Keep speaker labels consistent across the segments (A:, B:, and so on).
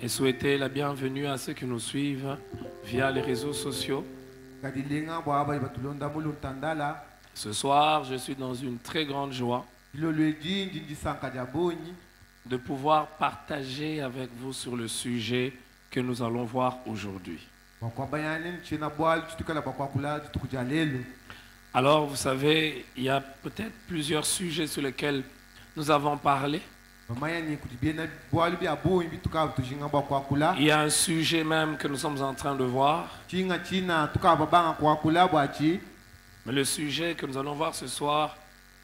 A: et souhaiter la bienvenue à ceux qui nous suivent via les réseaux sociaux. Ce soir, je suis dans une très grande joie de pouvoir partager avec vous sur le sujet que nous allons voir aujourd'hui. Alors, vous savez, il y a peut-être plusieurs sujets sur lesquels nous avons parlé. Il y a un sujet même que nous sommes en train de voir. Mais le sujet que nous allons voir ce soir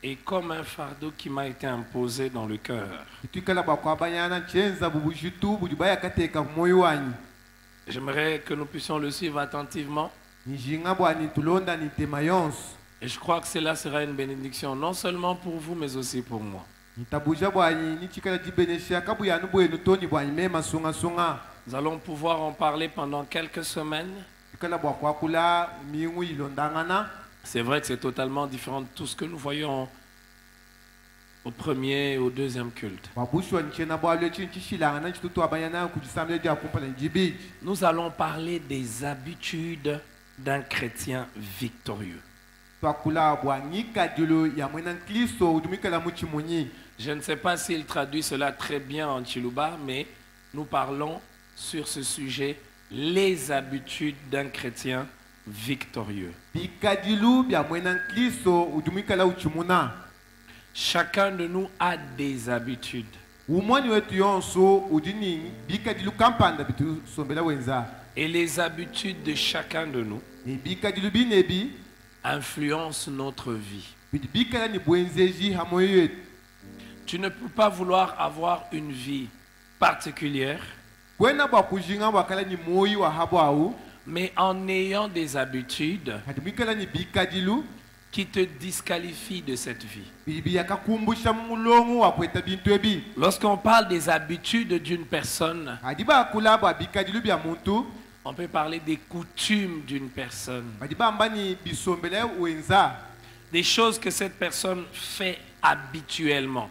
A: est comme un fardeau qui m'a été imposé dans le cœur. J'aimerais que nous puissions le suivre attentivement. Et je crois que cela sera une bénédiction, non seulement pour vous, mais aussi pour moi. Nous allons pouvoir en parler pendant quelques semaines. C'est vrai que c'est totalement différent de tout ce que nous voyons au premier et au deuxième culte. Nous allons parler des habitudes d'un chrétien victorieux. Je ne sais pas s'il traduit cela très bien en Chiluba, mais nous parlons sur ce sujet, les habitudes d'un chrétien victorieux. Chacun de nous a des habitudes. Et les habitudes de chacun de nous influencent notre vie. Tu ne peux pas vouloir avoir une vie particulière, mais en ayant des habitudes qui te disqualifient de cette vie. Lorsqu'on parle des habitudes d'une personne, on peut parler des coutumes d'une personne, des choses que cette personne fait habituellement,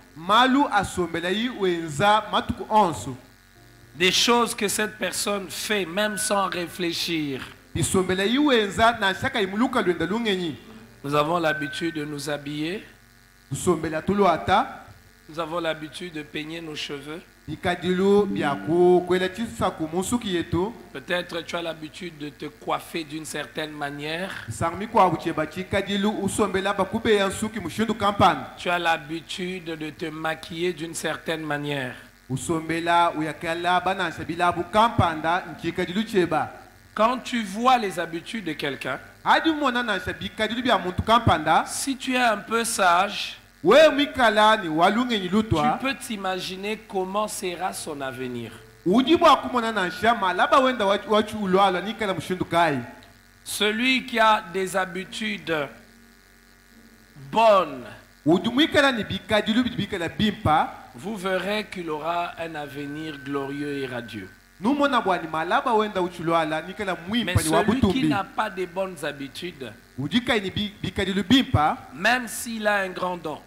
A: des choses que cette personne fait même sans réfléchir. Nous avons l'habitude de nous habiller. Nous avons l'habitude de peigner nos cheveux. Peut-être tu as l'habitude de te coiffer d'une certaine manière. Tu as l'habitude de te maquiller d'une certaine manière. Quand tu vois les habitudes de quelqu'un, si tu es un peu sage, tu peux t'imaginer comment sera son avenir. Celui qui a des habitudes bonnes, vous verrez qu'il aura un avenir glorieux et radieux. Mais celui qui n'a pas de bonnes habitudes, même s'il a un grand don,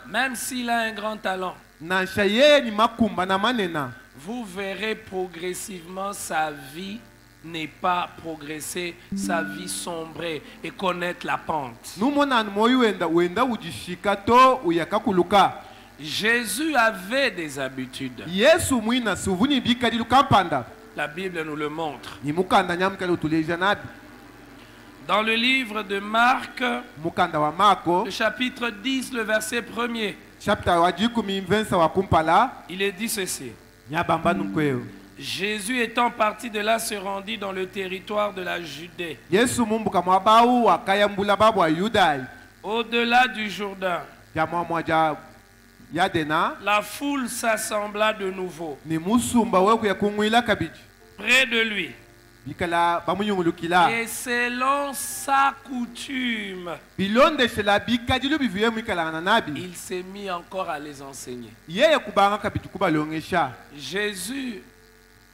A: même s'il a un grand talent, vous verrez progressivement sa vie n'est pas progressée, sa vie sombrer et connaître la pente. Jésus avait des habitudes. La Bible nous le montre. Dans le livre de Marc, le chapitre 10, le verset 1er, il est dit ceci. Jésus étant parti de là se rendit dans le territoire de la Judée, au-delà du Jourdain. La foule s'assembla de nouveau près de lui. Et selon sa coutume, il s'est mis encore à les enseigner. Jésus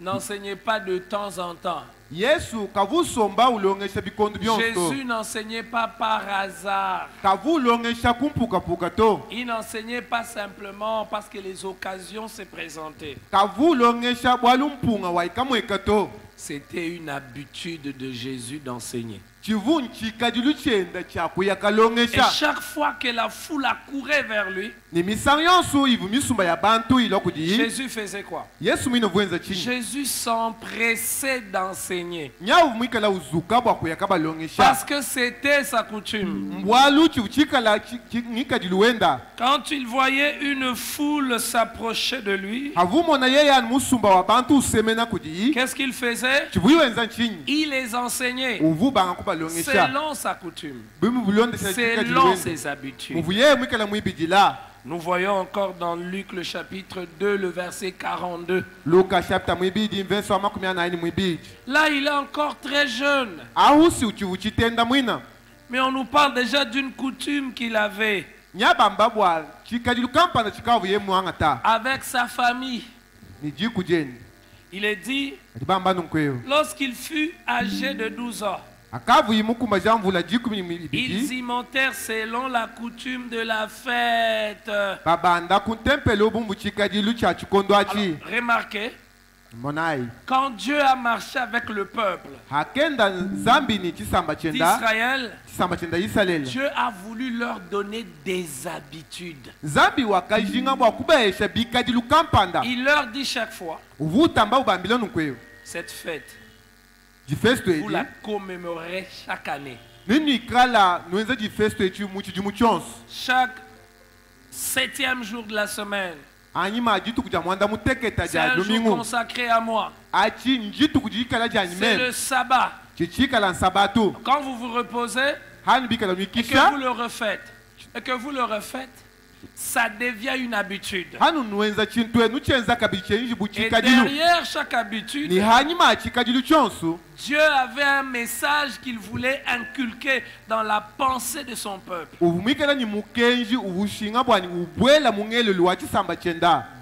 A: n'enseignait pas de temps en temps.
B: Yesu kavusomba ulongesha bikondo byonso.
A: Jésus n'enseignait pas par hasard.
B: Kavulongesha kumpuka to.
A: Il n'enseignait pas simplement parce que les occasions se présentaient.
B: Kavulongesha bwalumpunga waikamweka to.
A: C'était une habitude de Jésus d'enseigner. Et chaque fois que la foule accourait vers lui, Jésus faisait quoi? Jésus s'empressait d'enseigner. Parce que c'était sa coutume. Quand il voyait une foule s'approcher de lui, qu'est-ce qu'il faisait? Il les enseignait selon sa coutume, selon ses habitudes. Nous voyons encore dans Luc le chapitre 2, le verset 42. Là, il est encore très jeune. Mais on nous parle déjà d'une coutume qu'il avait avec sa famille. Il est dit, lorsqu'il fut âgé de 12 ans, ils y montèrent selon la coutume de la fête. Alors, remarquez, quand Dieu a marché avec le peuple d'Israël, Dieu a voulu leur donner des habitudes. Il leur dit chaque fois, cette fête, vous la commémorez chaque année. Chaque 7e jour de la semaine, c'est un jour consacré à moi. C'est le sabbat. Quand vous vous reposez et que vous le refaites, ça devient une habitude. Et derrière chaque habitude, Dieu avait un message qu'il voulait inculquer dans la pensée de son peuple.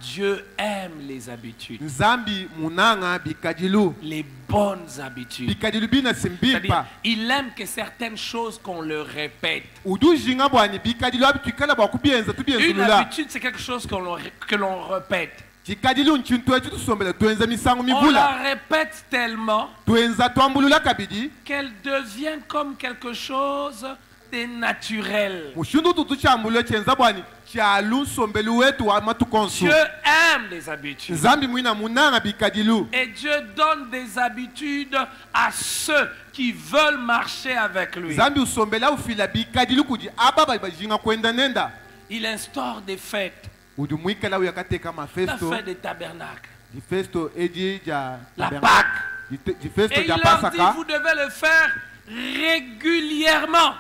A: Dieu aime les habitudes. Les bonnes habitudes. C'est-à-dire, il aime que certaines choses qu'on le répète. Une habitude, c'est quelque chose que l'on répète. On la répète tellement qu'elle devient comme quelque chose de naturel. Dieu aime les habitudes. Et Dieu donne des habitudes à ceux qui veulent marcher avec lui. Il instaure des fêtes. La fête des tabernacles, la Pâque. Et il leur dit, vous devez le faire régulièrement.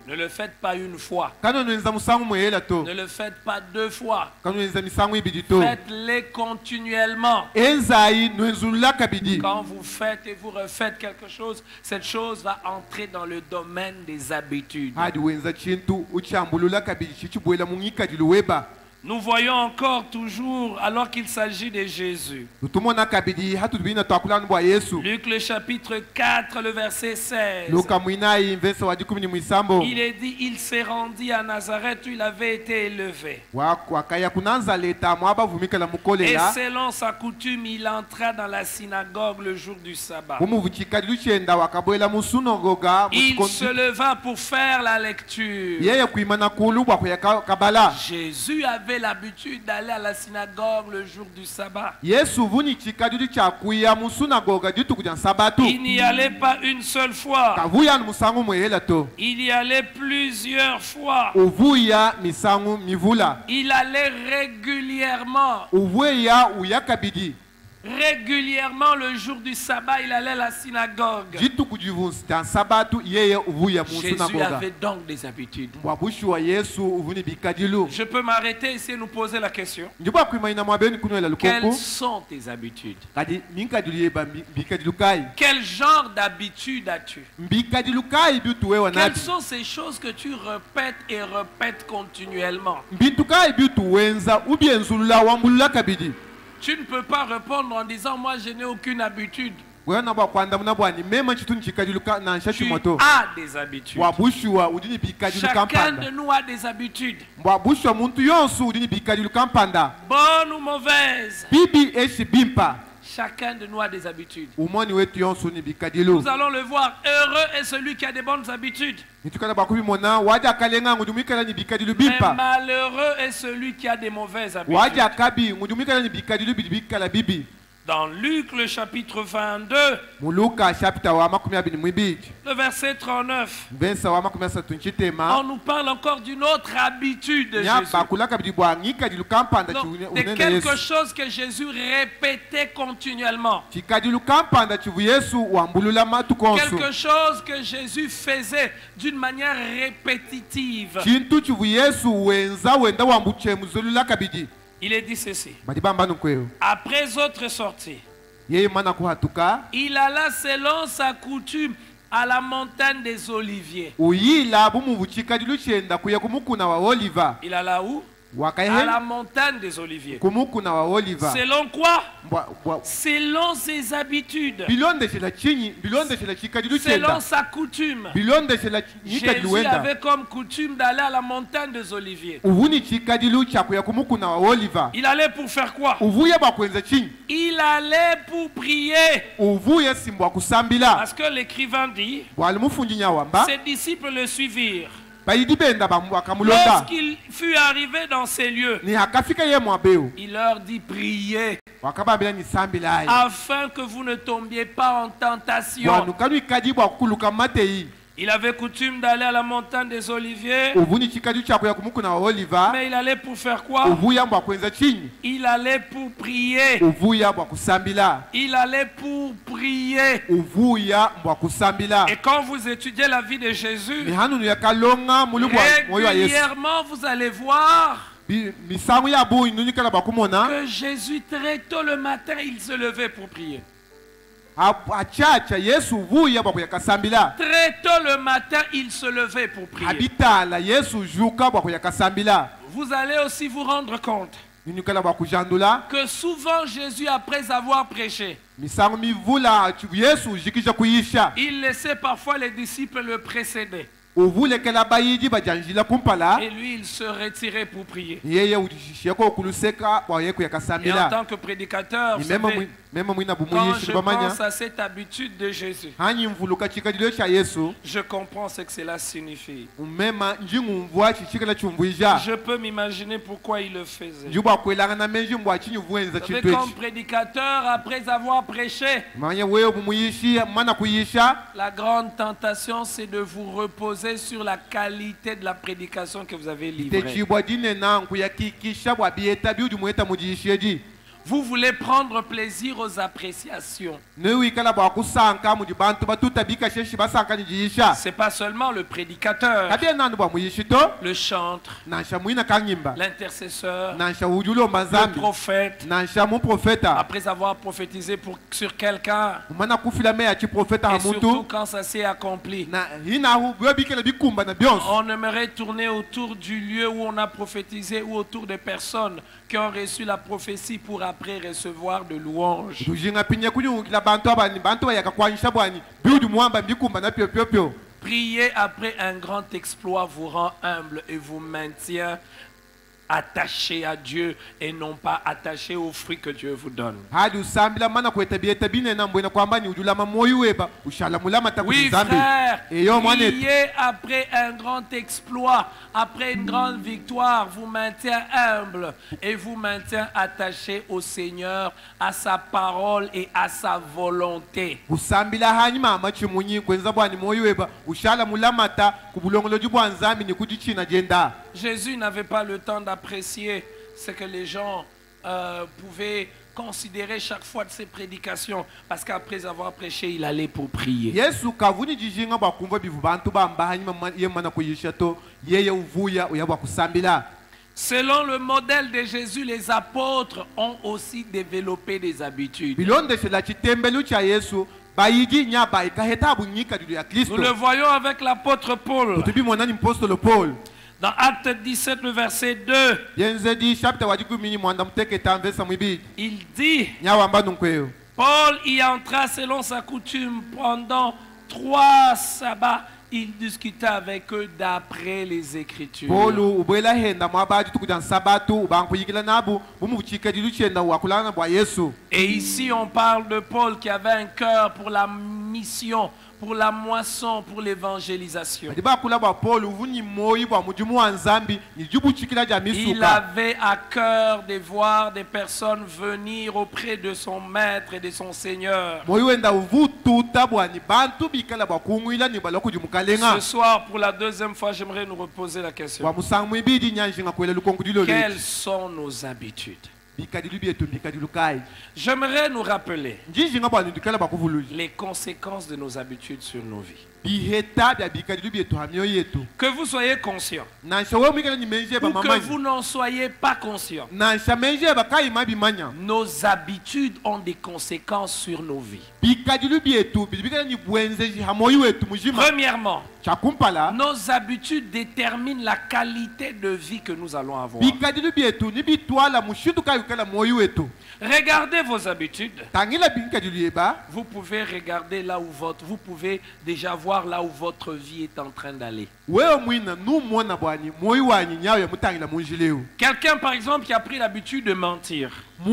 A: Ne le faites pas une fois. Ne le faites pas 2 fois. Faites-les continuellement. Quand vous faites et vous refaites quelque chose, cette chose va entrer dans le domaine des habitudes. Nous voyons encore toujours, alors qu'il s'agit de Jésus. Luc le chapitre 4, le verset 16. Il est dit, il s'est rendu à Nazareth où il avait été élevé. Et selon sa coutume, il entra dans la synagogue le jour du sabbat. Il se leva pour faire la lecture. Jésus avait l'habitude d'aller à la synagogue le jour du sabbat. Il n'y allait pas une seule fois. Il y allait plusieurs fois. Il allait régulièrement. Régulièrement le jour du sabbat, il allait à la synagogue. Jésus avait donc des habitudes. Je peux m'arrêter et essayer de nous poser la question. Quelles sont tes habitudes? Quel genre d'habitude as-tu? Quelles sont ces choses que tu répètes et répètes continuellement? Tu ne peux pas répondre en disant moi je n'ai aucune habitude. Tu as des habitudes. Chacun de nous a des habitudes. Bonnes ou mauvaises. Chacun de nous a des habitudes. Nous allons le voir. Heureux est celui qui a des bonnes habitudes. Mais malheureux est celui qui a des mauvaises habitudes. Dans Luc le chapitre 22, le verset 39, on nous parle encore d'une autre habitude de Jésus. De quelque chose que Jésus répétait continuellement. Quelque chose que Jésus faisait d'une manière répétitive. Il est dit ceci. Après autre sortie, il alla selon sa coutume à la montagne des Oliviers. Il alla où? À la montagne des Oliviers. Selon quoi? Selon ses habitudes. Selon sa coutume. Jésus avait comme coutume d'aller à la montagne des Oliviers. Il allait pour faire quoi? Il allait pour prier. Parce que l'écrivain dit, ses disciples le suivirent. Lorsqu'il fut arrivé dans ces lieux, il leur dit priez afin que vous ne tombiez pas en tentation. Il avait coutume d'aller à la montagne des Oliviers. Mais il allait pour faire quoi? Il allait pour prier. Il allait pour prier. Et quand vous étudiez la vie de Jésus, régulièrement vous allez voir que Jésus très tôt le matin il se levait pour prier. Très tôt le matin, il se levait pour prier. Vous allez aussi vous rendre compte que souvent Jésus, après avoir prêché, il laissait parfois les disciples le précéder. Et lui, il se retirait pour prier. Et en tant que prédicateur, vous savez, quand je pense à cette habitude de Jésus, je comprends ce que cela signifie. Je peux m'imaginer pourquoi il le faisait. Comme prédicateur, après avoir prêché, la grande tentation, c'est de vous reposer sur la qualité de la prédication que vous avez livrée. Vous voulez prendre plaisir aux appréciations. C'est pas seulement le prédicateur, le chantre, l'intercesseur, le prophète. Après avoir prophétisé sur quelqu'un, et surtout quand ça s'est accompli, on aimerait tourner autour du lieu où on a prophétisé ou autour des personnes qui ont reçu la prophétie pour après recevoir de louanges. Prier après un grand exploit vous rend humble et vous maintient attaché à Dieu et non pas attaché aux fruits que Dieu vous donne. Oui, frère, prier après un grand exploit, après une grande victoire, vous maintient humble et vous maintient attaché au Seigneur, à sa parole et à sa volonté. Jésus n'avait pas le temps d'apprécier ce que les gens pouvaient considérer chaque fois de ses prédications, parce qu'après avoir prêché, il allait pour prier. Selon le modèle de Jésus, les apôtres ont aussi développé des habitudes. Nous le voyons avec l'apôtre Paul. Dans Acte 17, le verset 2, il dit, Paul y entra selon sa coutume pendant 3 sabbats. Il discuta avec eux d'après les Écritures. Et ici on parle de Paul qui avait un cœur pour la mission, pour la moisson, pour l'évangélisation. Il avait à cœur de voir des personnes venir auprès de son maître et de son Seigneur. Ce soir, pour la 2e fois, j'aimerais nous reposer la question. Quelles sont nos habitudes? J'aimerais nous rappeler les conséquences de nos habitudes sur nos vies. Que vous soyez conscient ou que vous n'en soyez pas conscient, nos habitudes ont des conséquences sur nos vies. Premièrement, nos habitudes déterminent la qualité de vie que nous allons avoir. Regardez vos habitudes. Vous pouvez regarder là où vous pouvez déjà voir là où votre vie est en train d'aller. Quelqu'un par exemple qui a pris l'habitude de mentir. De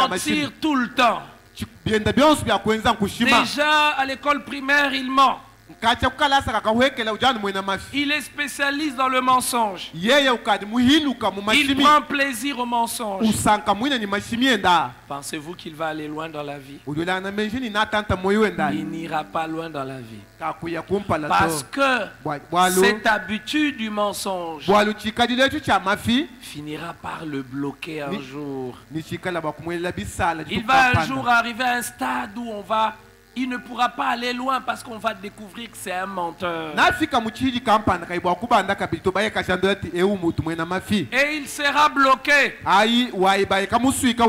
A: mentir tout le temps. Déjà à l'école primaire, il ment. Il est spécialiste dans le mensonge. Il prend plaisir au mensonge. Pensez-vous qu'il va aller loin dans la vie? Il n'ira pas loin dans la vie. Parce que cette habitude du mensonge finira par le bloquer un jour. Il va un jour arriver à un stade où il ne pourra pas aller loin parce qu'on va découvrir que c'est un menteur. Et il sera bloqué.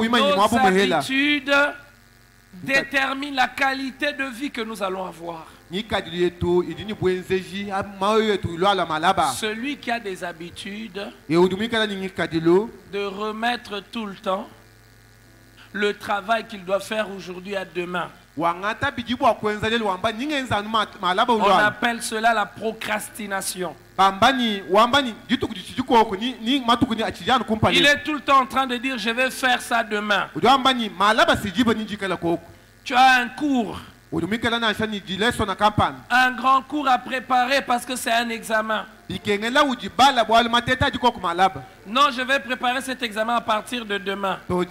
A: Nos habitudes déterminent la qualité de vie que nous allons avoir. Celui qui a des habitudes de remettre tout le temps le travail qu'il doit faire aujourd'hui à demain. On appelle cela la procrastination. Il est tout le temps en train de dire je vais faire ça demain. Tu as un cours. Un grand cours à préparer parce que c'est un examen. Non, je vais préparer cet examen à partir de demain. Non, je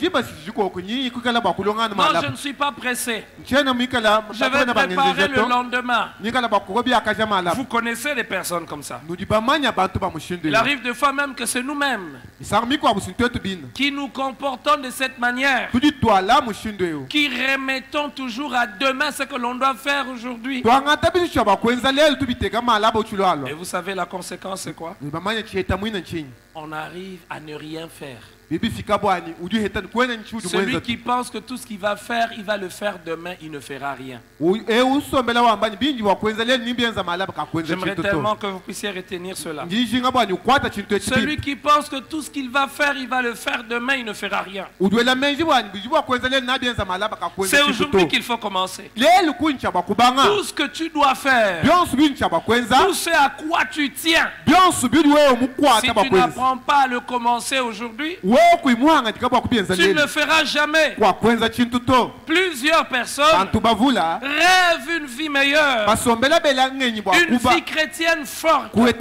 A: ne suis pas pressé. Je vais préparer le lendemain. Vous connaissez des personnes comme ça. Il arrive des fois même que c'est nous-mêmes qui nous comportons de cette manière, qui remettons toujours à demain ce que l'on doit faire aujourd'hui. Et vous savez la conséquence c'est quoi? On arrive à ne rien faire. Celui qui pense que tout ce qu'il va faire, il va le faire demain, il ne fera rien. J'aimerais tellement que vous puissiez retenir cela. Celui qui pense que tout ce qu'il va faire, il va le faire demain, il ne fera rien. C'est aujourd'hui qu'il faut commencer. Tout ce que tu dois faire, tout ce à quoi tu tiens, si tu n'apprends pas à le commencer aujourd'hui, tu ne le feras jamais. Plusieurs personnes rêvent une vie meilleure, une vie chrétienne forte, un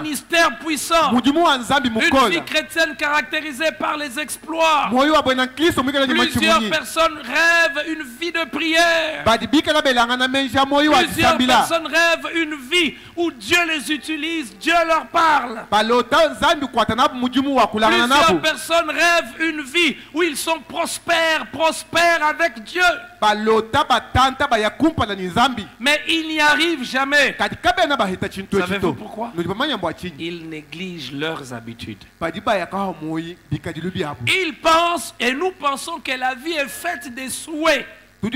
A: ministère puissant, une vie chrétienne caractérisée par les exploits. Plusieurs personnes rêvent une vie de prière. Plusieurs personnes rêvent une vie où Dieu les utilise, Dieu leur parle. Plusieurs personnes rêvent une vie où ils sont prospères avec Dieu. Mais ils n'y arrivent jamais. Savez-vous pourquoi? Ils négligent leurs habitudes. Ils pensent, et nous pensons que la vie est faite des souhaits. La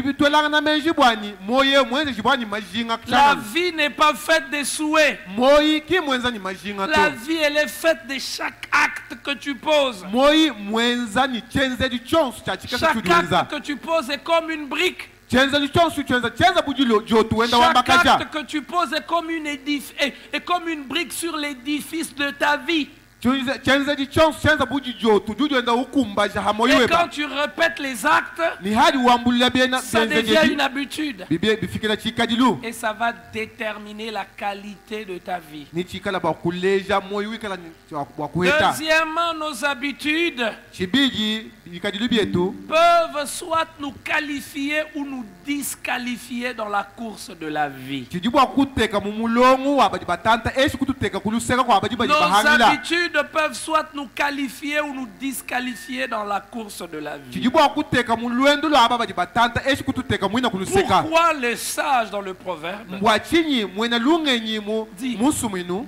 A: vie n'est pas faite des souhaits. La vie, elle est faite de chaque acte que tu poses. Chaque acte que tu poses est comme une brique. Chaque acte que tu poses est comme une brique sur l'édifice de ta vie. Et quand tu répètes les actes, ça devient une habitude. Et ça va déterminer la qualité de ta vie. Deuxièmement, nos habitudes peuvent soit nous qualifier ou nous disqualifier dans la course de la vie. Nos habitudes peuvent soit nous qualifier ou nous disqualifier dans la course de la vie. Pourquoi le sage dans le proverbe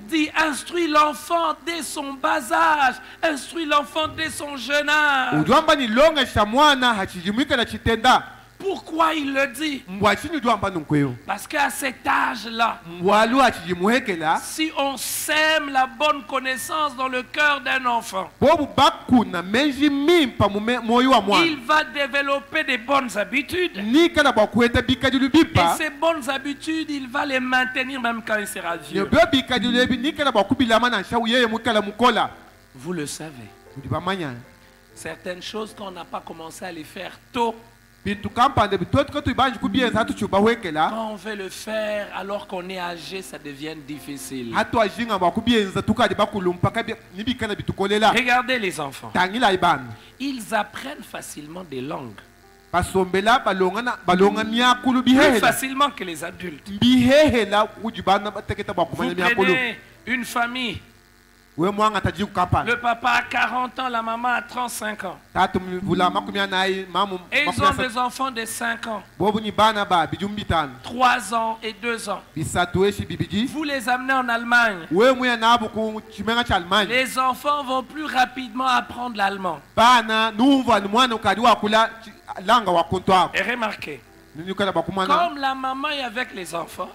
A: dit instruis l'enfant dès son bas âge, instruis l'enfant dès son jeune âge. Pourquoi il le dit? Parce qu'à cet âge-là, si on sème la bonne connaissance dans le cœur d'un enfant, il va développer des bonnes habitudes. Et ces bonnes habitudes, il va les maintenir même quand il sera vieux. Vous le savez. Certaines choses qu'on n'a pas commencé à les faire tôt, quand on veut le faire alors qu'on est âgé, ça devient difficile. Regardez les enfants. Ils apprennent facilement des langues. Plus facilement que les adultes. Vous prenez une famille. Le papa a 40 ans, la maman a 35 ans. Et ils ont des enfants de 5 ans, 3 ans et 2 ans. Vous les amenez en Allemagne. Les enfants vont plus rapidement apprendre l'allemand. Et remarquez, comme la maman est avec les enfants,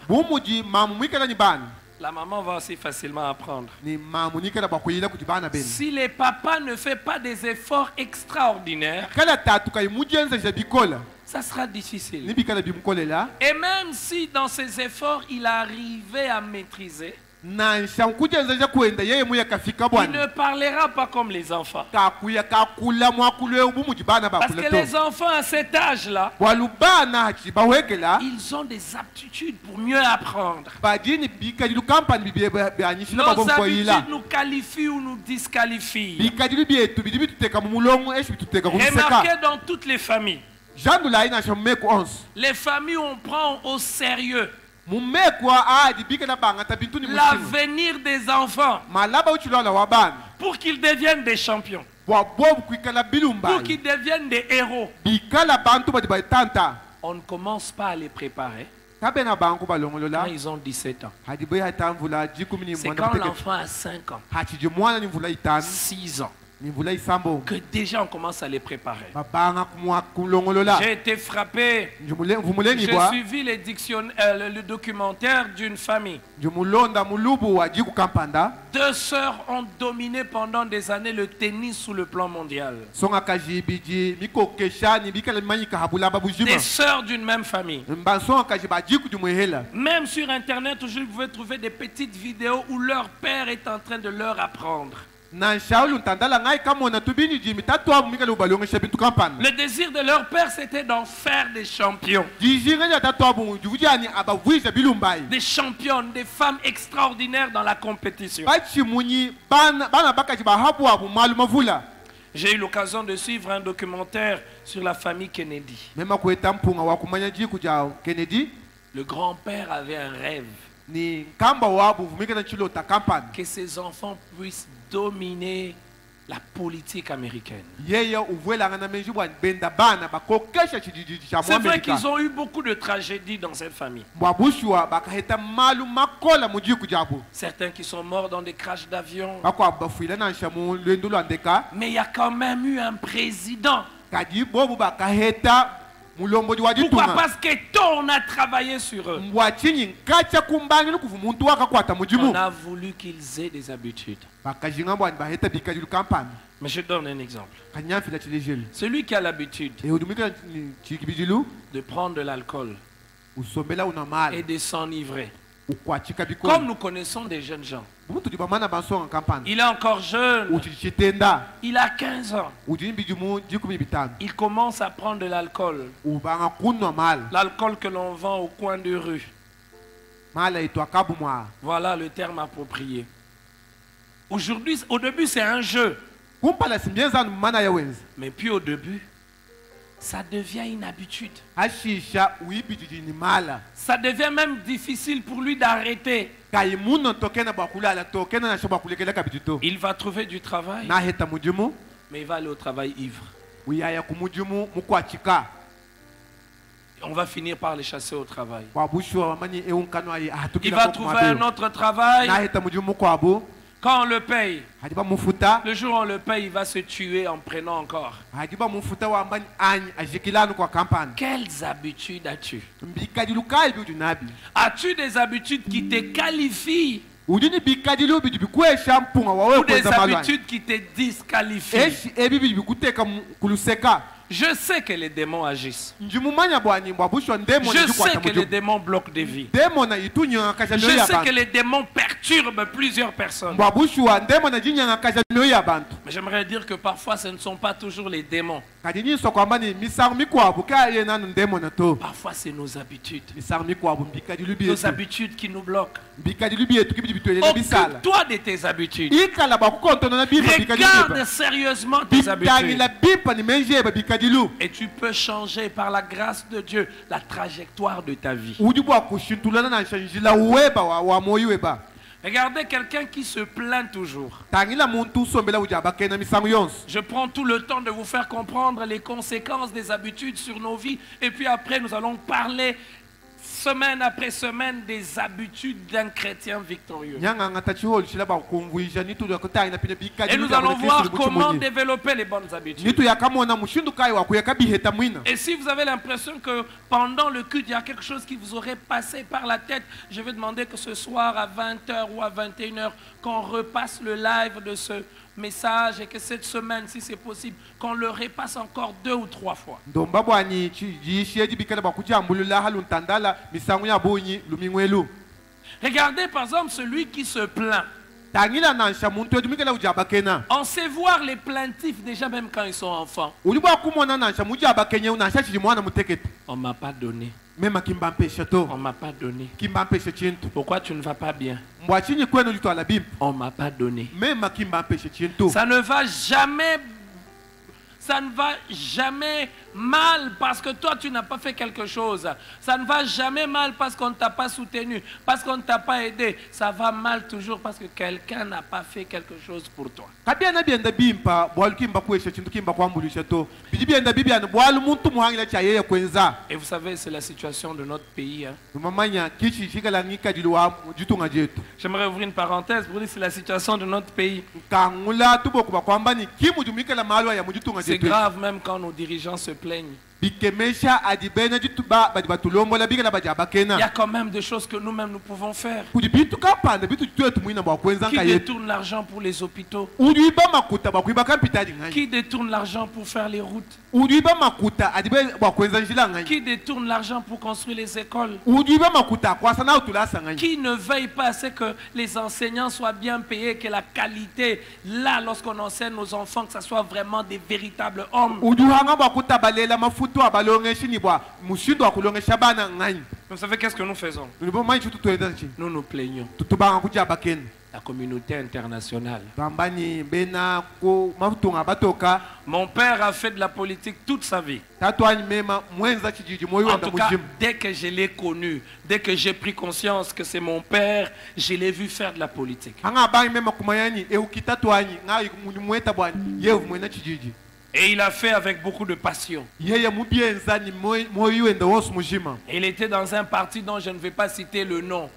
A: la maman va aussi facilement apprendre. Si les papas ne font pas des efforts extraordinaires, ça sera difficile. Et même si dans ces efforts, il arrivait à maîtriser, il ne parlera pas comme les enfants. Parce que les enfants à cet âge-là, ils ont des aptitudes pour mieux apprendre. Nos habitudes nous qualifient ou nous disqualifient. Remarquez dans toutes les familles, les familles on prend au sérieux l'avenir des enfants pour qu'ils deviennent des champions, pour qu'ils deviennent des héros. On ne commence pas à les préparer quand ils ont 17 ans. C'est quand l'enfant a 5 ans, 6 ans, que déjà on commence à les préparer. J'ai été frappé. J'ai suivi le documentaire d'une famille. 2 sœurs ont dominé pendant des années le tennis sous le plan mondial. Des sœurs d'une même famille. Même sur internet, vous pouvez trouver des petites vidéos où leur père est en train de leur apprendre. Le désir de leur père, c'était d'en faire des champions. Des championnes, des femmes extraordinaires dans la compétition. J'ai eu l'occasion de suivre un documentaire sur la famille Kennedy. Le grand-père avait un rêve. Que ses enfants puissent dominer la politique américaine. C'est vrai qu'ils ont eu beaucoup de tragédies dans cette famille. Certains qui sont morts dans des crashs d'avion. Mais il y a quand même eu un président Pourquoi? Parce que tôt on a travaillé sur eux. On a voulu qu'ils aient des habitudes. Mais je donne un exemple. Celui qui a l'habitude de prendre de l'alcool et de s'enivrer. Comme nous connaissons des jeunes gens. Il est encore jeune. Il a 15 ans. Il commence à prendre de l'alcool. L'alcool que l'on vend au coin de rue. Voilà le terme approprié. Aujourd'hui, au début, c'est un jeu. Mais puis au début, ça devient une habitude. Ça devient même difficile pour lui d'arrêter. Il va trouver du travail, mais il va aller au travail ivre. On va finir par les chasser au travail. Il va trouver un autre travail. Quand on le paye, le jour où on le paye, il va se tuer en prenant encore. Quelles habitudes as-tu? As-tu des habitudes qui te qualifient ou des habitudes qui te disqualifient? Je sais que les démons agissent. Je sais que les démons bloquent des vies. Je sais que les démons perturbent plusieurs personnes. Mais j'aimerais dire que parfois ce ne sont pas toujours les démons. Parfois c'est nos habitudes. Nos habitudes qui nous bloquent. Occupe-toi de tes habitudes. Regarde sérieusement tes habitudes. Et tu peux changer par la grâce de Dieu la trajectoire de ta vie. Regardez quelqu'un qui se plaint toujours. Je prends tout le temps de vous faire comprendre les conséquences des habitudes sur nos vies. Et puis après, nous allons parler semaine après semaine des habitudes d'un chrétien victorieux. Et nous allons voir comment développer les bonnes habitudes. Et si vous avez l'impression que pendant le culte, il y a quelque chose qui vous aurait passé par la tête, je vais demander que ce soir à 20h ou à 21h, qu'on repasse le live de ce message et que cette semaine, si c'est possible, qu'on le repasse encore 2 ou 3 fois. Regardez par exemple celui qui se plaint. On sait voir les plaintifs déjà même quand ils sont enfants. On m'a pas donné. On m'a pas donné. Pourquoi tu ne vas pas bien? On m'a pas donné. Ça ne va jamais. Ça ne va jamais mal parce que toi tu n'as pas fait quelque chose. Ça ne va jamais mal parce qu'on ne t'a pas soutenu, parce qu'on ne t'a pas aidé. Ça va mal toujours parce que quelqu'un n'a pas fait quelque chose pour toi. Et vous savez, c'est la situation de notre pays. J'aimerais ouvrir une parenthèse pour dire que c'est la situation de notre pays. C'est grave même quand nos dirigeants se plaignent. Il y a quand même des choses que nous-mêmes nous pouvons faire. Qui détourne l'argent pour les hôpitaux? Qui détourne l'argent pour faire les routes? Qui détourne l'argent pour construire les écoles? Qui ne veille pas à ce que les enseignants soient bien payés, que la qualité, là, lorsqu'on enseigne nos enfants, que ce soit vraiment des véritables hommes? Vous savez qu'est-ce que nous faisons? Nous nous plaignons. La communauté internationale. Mon père a fait de la politique toute sa vie. En tout cas, dès que je l'ai connu, dès que j'ai pris conscience que c'est mon père, je l'ai vu faire de la politique. Et il a fait avec beaucoup de passion. Il était dans un parti dont je ne vais pas citer le nom.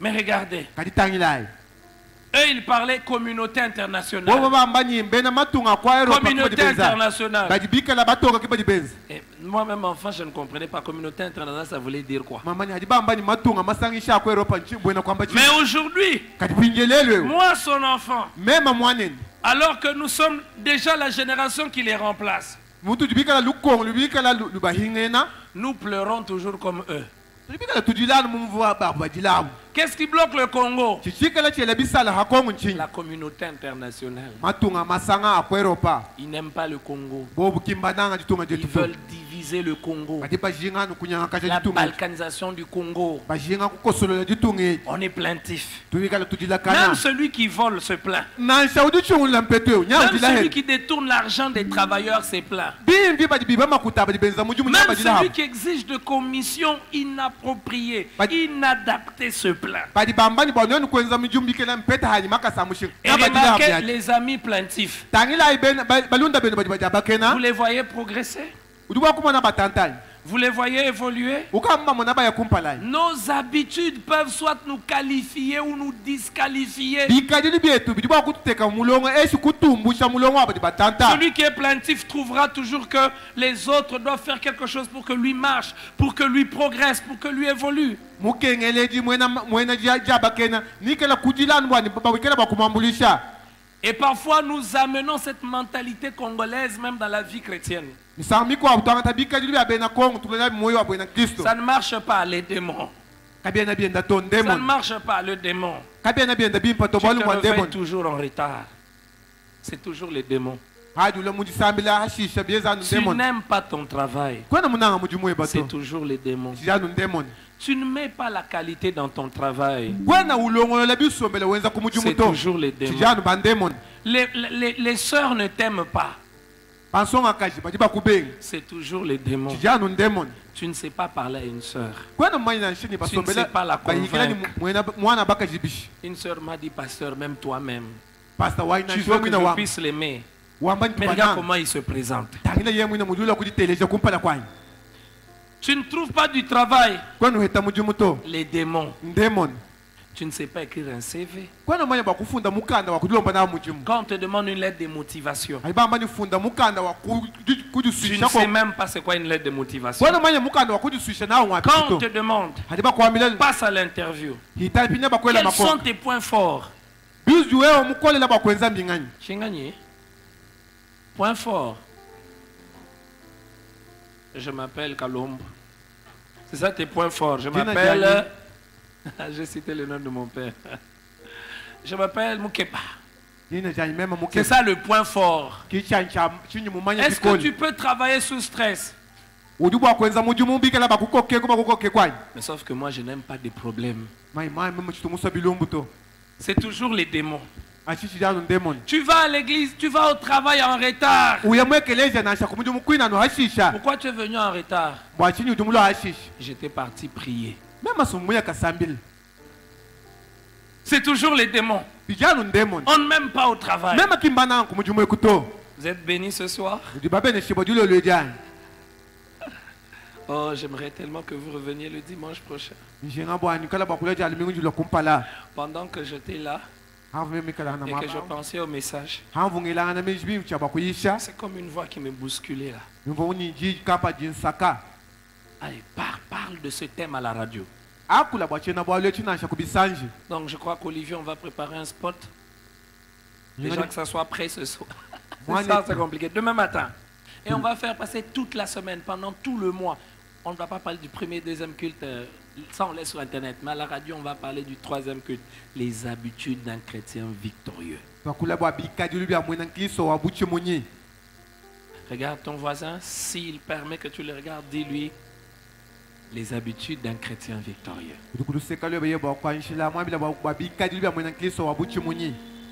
A: Mais regardez, Eux, ils parlaient communauté internationale. Communauté internationale. Et moi-même, enfant, je ne comprenais pas. Communauté internationale, ça voulait dire quoi? Mais aujourd'hui, moi, son enfant, alors que nous sommes déjà la génération qui les remplace, nous pleurons toujours comme eux. Qu'est-ce qui bloque le Congo? La communauté internationale. Ils n'aiment pas le Congo. Ils veulent diviser le Congo. La balkanisation du Congo. On est plaintif. Même celui qui vole se plaint. Même celui qui détourne l'argent des travailleurs se plaint. Même celui qui exige de commissions inappropriées, inadaptées se plaint. Et remarquez les amis plaintifs. Vous les voyez progresser? Vous les voyez évoluer? Nos habitudes peuvent soit nous qualifier ou nous disqualifier. Celui qui est plaintif trouvera toujours que les autres doivent faire quelque chose pour que lui marche, pour que lui progresse, pour que lui évolue. Et parfois nous amenons cette mentalité congolaise même dans la vie chrétienne. Ça ne marche pas, les démons. Ça ne marche pas, le démon. Tu te réveilles toujours en retard. C'est toujours les démons. Tu n'aimes pas ton travail. C'est toujours les démons. Tu ne mets pas la qualité dans ton travail. C'est toujours les démons. Les sœurs ne t'aiment pas. C'est toujours les démons. Tu ne sais pas parler à une sœur. Tu ne sais pas la convaincre. Une sœur m'a dit, pasteur, même toi-même, tu veux que je puisse l'aimer. Mais regarde comment il se présente. Tu ne trouves pas du travail. Les démons. Tu ne sais pas écrire un CV. Quand on te demande une lettre de motivation, tu ne sais même pas c'est quoi une lettre de motivation. Quand on te demande, passe à l'interview. Quels sont tes points forts? Point fort. Je m'appelle Kalombo. C'est ça tes points forts. Je m'appelle... J'ai cité le nom de mon père. Je m'appelle Mukepa. C'est ça le point fort. Est-ce que tu peux travailler sous stress? Mais sauf que moi je n'aime pas des problèmes. C'est toujours les démons. Tu vas à l'église, tu vas au travail en retard. Pourquoi tu es venu en retard? J'étais parti prier. C'est toujours les démons. On ne m'aime pas au travail. Vous êtes bénis ce soir? Oh, j'aimerais tellement que vous reveniez le dimanche prochain. Pendant que j'étais là et que je pensais au message, c'est comme une voix qui me bousculait là. Allez, parle de ce thème à la radio. Donc je crois qu'Olivier, on va préparer un spot. Déjà que ça soit prêt ce soir. C'est compliqué. Demain matin. Et on va faire passer toute la semaine, pendant tout le mois. On ne va pas parler du premier, deuxième culte. Ça, on laisse sur Internet. Mais à la radio, on va parler du troisième culte. Les habitudes d'un chrétien victorieux. Regarde ton voisin. S'il permet que tu le regardes, dis-lui les habitudes d'un chrétien victorieux.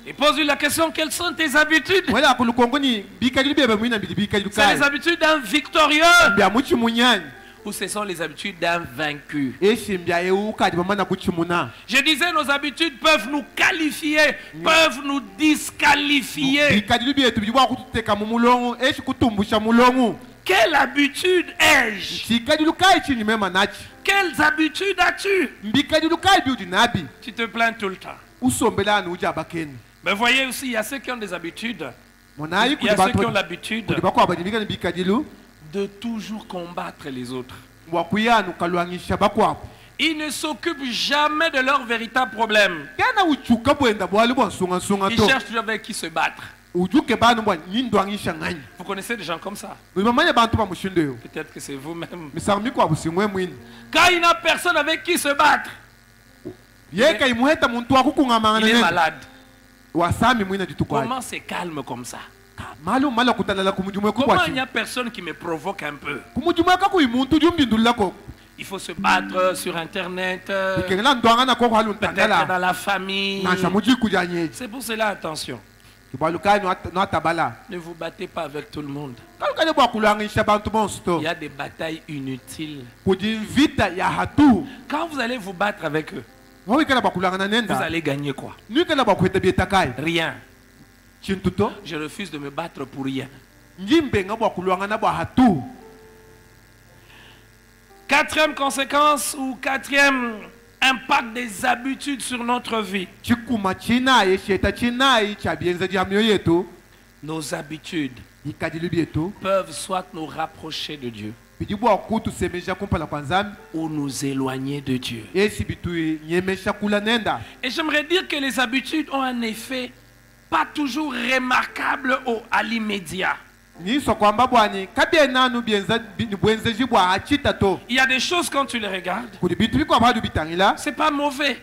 A: Et pose-lui la question, quelles sont tes habitudes? C'est les habitudes d'un victorieux ou ce sont les habitudes d'un vaincu? Je disais, nos habitudes peuvent nous qualifier, peuvent nous disqualifier. Quelle habitude ai-je? Quelles habitudes as-tu? Tu te plains tout le temps. Mais voyez aussi, il y a ceux qui ont des habitudes. Il y a ceux qui ont l'habitude de toujours combattre les autres. Ils ne s'occupent jamais de leur véritable problème. Ils cherchent toujours avec qui se battre. Vous connaissez des gens comme ça? Peut-être que c'est vous-même. Quand il n'a personne avec qui se battre, il est malade. Comment c'est calme comme ça? Comment il n'y a personne qui me provoque un peu? Il faut se battre sur Internet, peut-être dans la famille. C'est pour cela, attention. Ne vous battez pas avec tout le monde. Il y a des batailles inutiles. Quand vous allez vous battre avec eux, vous allez gagner quoi? Rien. Je refuse de me battre pour rien. Quatrième conséquence ou quatrième impact des habitudes sur notre vie. Nos habitudes peuvent soit nous rapprocher de Dieu ou nous éloigner de Dieu. Et j'aimerais dire que les habitudes ont un effet pas toujours remarquable à l'immédiat. Il y a des choses quand tu les regardes, c'est pas mauvais.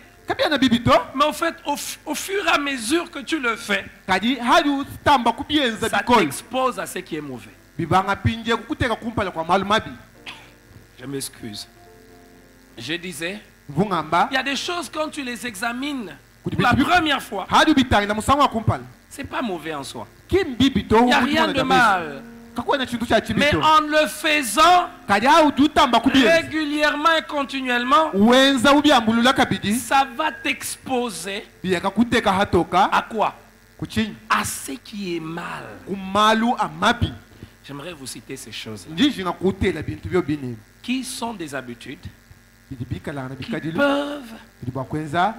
A: Mais en fait, au fur et à mesure que tu le fais, ça t'expose à ce qui est mauvais. Je m'excuse. Je disais, il y a des choses quand tu les examines pour la première fois, c'est pas mauvais en soi. Il n'y a rien de mal. Mais en le faisant régulièrement et continuellement, ça va t'exposer à quoi? À ce qui est mal. J'aimerais vous citer ces choses. Qui sont des habitudes qui peuvent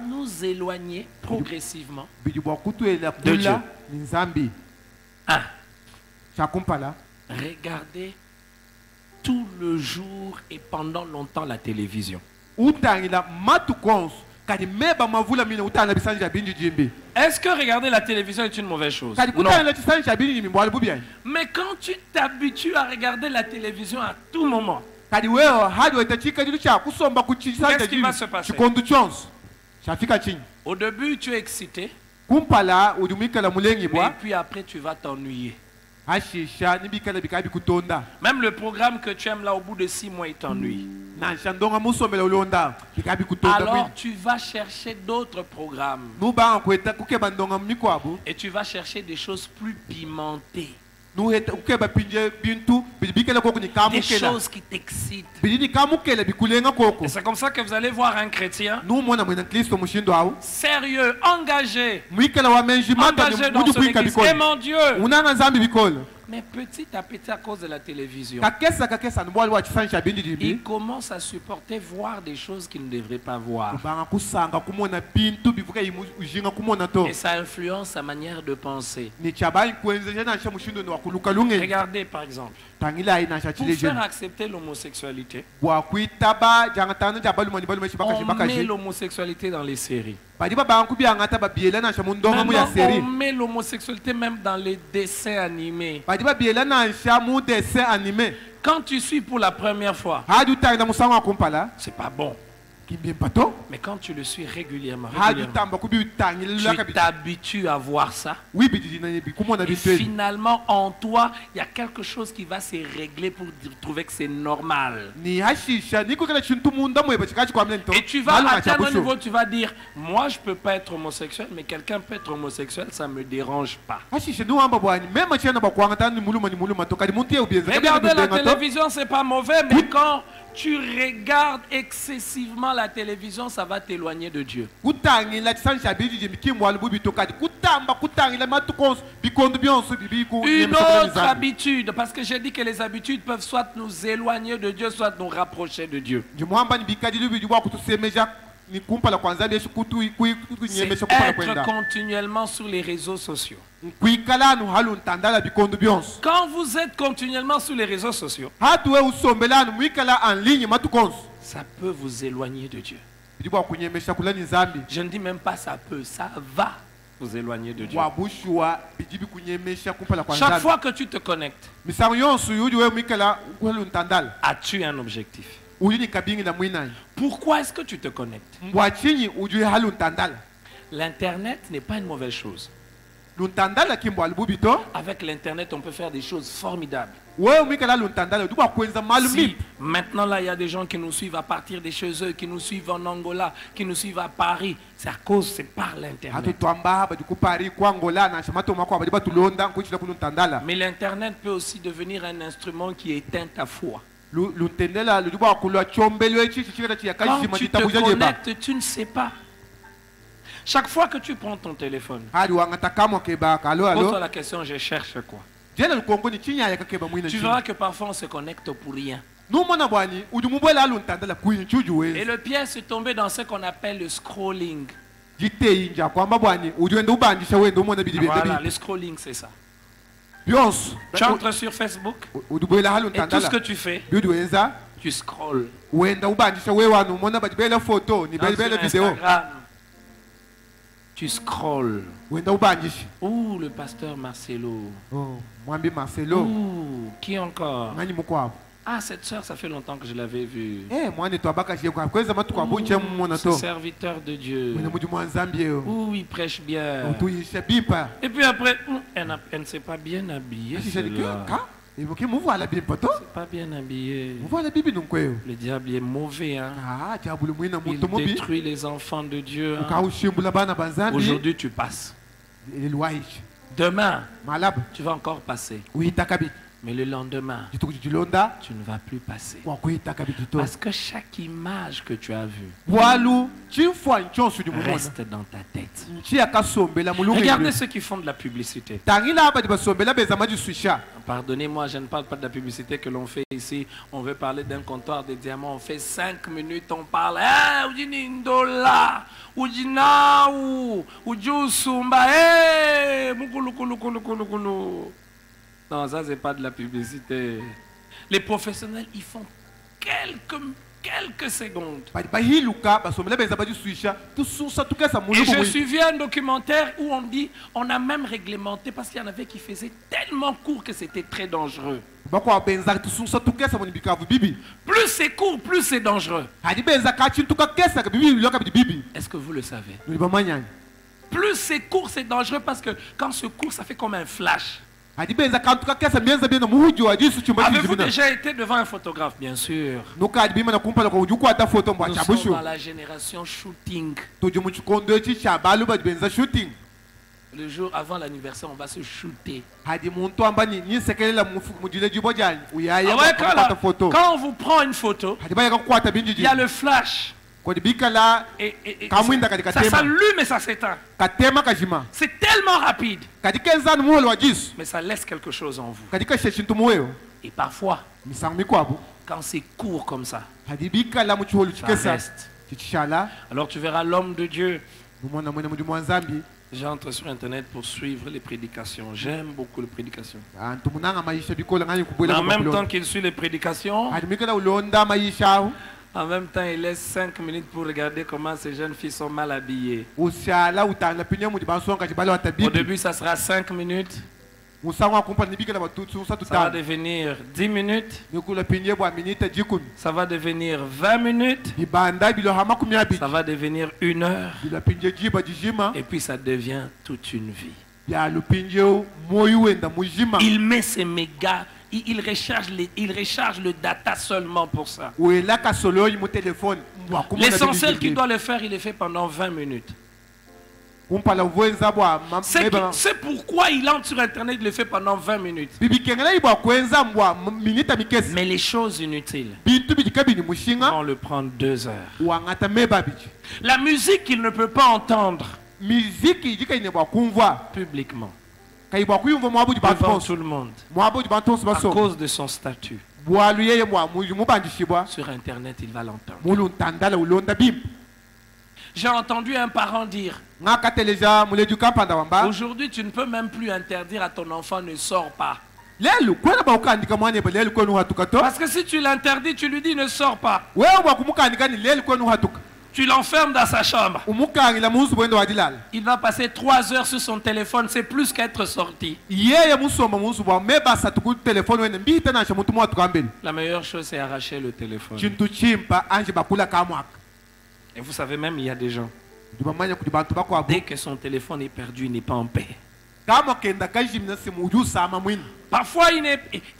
A: nous éloigner progressivement de Dieu. 1. Regardez tout le jour et pendant longtemps la télévision. Est-ce que regarder la télévision est une mauvaise chose? Non. Mais quand tu t'habitues à regarder la télévision à tout moment, qu'est-ce qui va se passer? Au début, tu es excité. Et puis après, tu vas t'ennuyer. Même le programme que tu aimes là, au bout de 6 mois, il t'ennuie. Alors tu vas chercher d'autres programmes. Et tu vas chercher des choses plus pimentées. Des choses qui t'excitent. Et c'est comme ça que vous allez voir un chrétien sérieux, engagé dans son église, aimant Dieu. Mais petit à petit, à cause de la télévision, il commence à supporter voir des choses qu'il ne devrait pas voir. Et ça influence sa manière de penser. Regardez par exemple, pour faire accepter l'homosexualité, on met l'homosexualité dans les séries. Maintenant, on met l'homosexualité même dans les dessins animés. Quand tu suis pour la première fois, c'est pas bon. Mais quand tu le suis régulièrement, tu t'habitues à voir ça. Et finalement, en toi, il y a quelque chose qui va se régler pour trouver que c'est normal. Et tu vas atteindre un niveau, tu vas dire, moi je peux pas être homosexuel, mais quelqu'un peut être homosexuel, ça me dérange pas. Regarder la télévision, c'est pas mauvais, mais quand tu regardes excessivement la télévision, ça va t'éloigner de Dieu. Une autre habitude, parce que j'ai dit que les habitudes peuvent soit nous éloigner de Dieu, soit nous rapprocher de Dieu. Être continuellement sur les réseaux sociaux. Quand vous êtes continuellement sur les réseaux sociaux, ça peut vous éloigner de Dieu. Je ne dis même pas ça peut, ça va vous éloigner de Dieu. Chaque fois que tu te connectes, as-tu un objectif? Pourquoi est-ce que tu te connectes? L'Internet n'est pas une mauvaise chose. Avec l'Internet, on peut faire des choses formidables. Si maintenant là, il y a des gens qui nous suivent à partir de chez eux, qui nous suivent en Angola, qui nous suivent à Paris, c'est par l'Internet. Mais l'Internet peut aussi devenir un instrument qui éteint ta foi. Quand tu te connectes, tu ne sais pas. Chaque fois que tu prends ton téléphone, pose-toi la question, je cherche quoi? Tu verras que parfois on se connecte pour rien. Et le piège c'est tombé dans ce qu'on appelle le scrolling. Voilà, le scrolling c'est ça. Tu entres sur Facebook et tout ce que tu fais, tu scrolles. Tu scrolles. Ouh, le pasteur Marcelo. Ouh, qui encore? Ah, cette soeur, ça fait longtemps que je l'avais vue. Ce serviteur de Dieu. Ouh, il prêche bien. Et puis après, elle ne s'est pas bien habillée. C'est pas bien habillé. Le diable est mauvais. Hein? Il détruit les enfants de Dieu. Hein? Aujourd'hui, tu passes. Demain, tu vas encore passer. Mais le lendemain, tu ne vas plus passer. Parce que chaque image que tu as vue reste dans ta tête. Regardez ceux qui font de la publicité. Pardonnez-moi, je ne parle pas de la publicité que l'on fait ici. On veut parler d'un comptoir de diamants. On fait 5 minutes, on parle. Non, ça c'est pas de la publicité. Les professionnels, ils font quelques secondes. Et je suivais un documentaire où on dit, on a même réglementé parce qu'il y en avait qui faisaient tellement court que c'était très dangereux. Plus c'est court, plus c'est dangereux. Est-ce que vous le savez? Plus c'est court, c'est dangereux parce que quand c'est court, ça fait comme un flash. Avez-vous déjà été devant un photographe? Bien sûr. Nous sommes dans la génération shooting. Le jour avant l'anniversaire, on va se shooter. Quand on vous prend une photo, il y a le flash. Et ça s'allume et ça s'éteint. C'est tellement rapide. Mais ça laisse quelque chose en vous. Et parfois, quand c'est court comme ça, ça reste. Alors tu verras l'homme de Dieu. J'entre sur internet pour suivre les prédications. J'aime beaucoup les prédications. En même temps qu'il suit les prédications, en même temps, il laisse 5 minutes pour regarder comment ces jeunes filles sont mal habillées. Au début, ça sera 5 minutes. Ça va devenir 10 minutes. Ça va devenir 20 minutes. Ça va devenir 1 heure. Et puis ça devient toute une vie. Il met ses mégas. Il recharge le data seulement pour ça. L'essentiel qu'il doit le faire, il le fait pendant 20 minutes. C'est pourquoi il entre sur internet, il le fait pendant 20 minutes. Mais les choses inutiles vont le prendre 2 heures. La musique qu'il ne peut pas entendre publiquement, devant tout le monde, à cause de son statut, sur internet il va l'entendre. J'ai entendu un parent dire, aujourd'hui tu ne peux même plus interdire à ton enfant ne sors pas. Parce que si tu l'interdis, tu lui dis ne sors pas. Tu l'enfermes dans sa chambre. Il va passer 3 heures sur son téléphone, c'est plus qu'être sorti. La meilleure chose, c'est arracher le téléphone. Et vous savez même, il y a des gens, dès que son téléphone est perdu, il n'est pas en paix. Parfois, il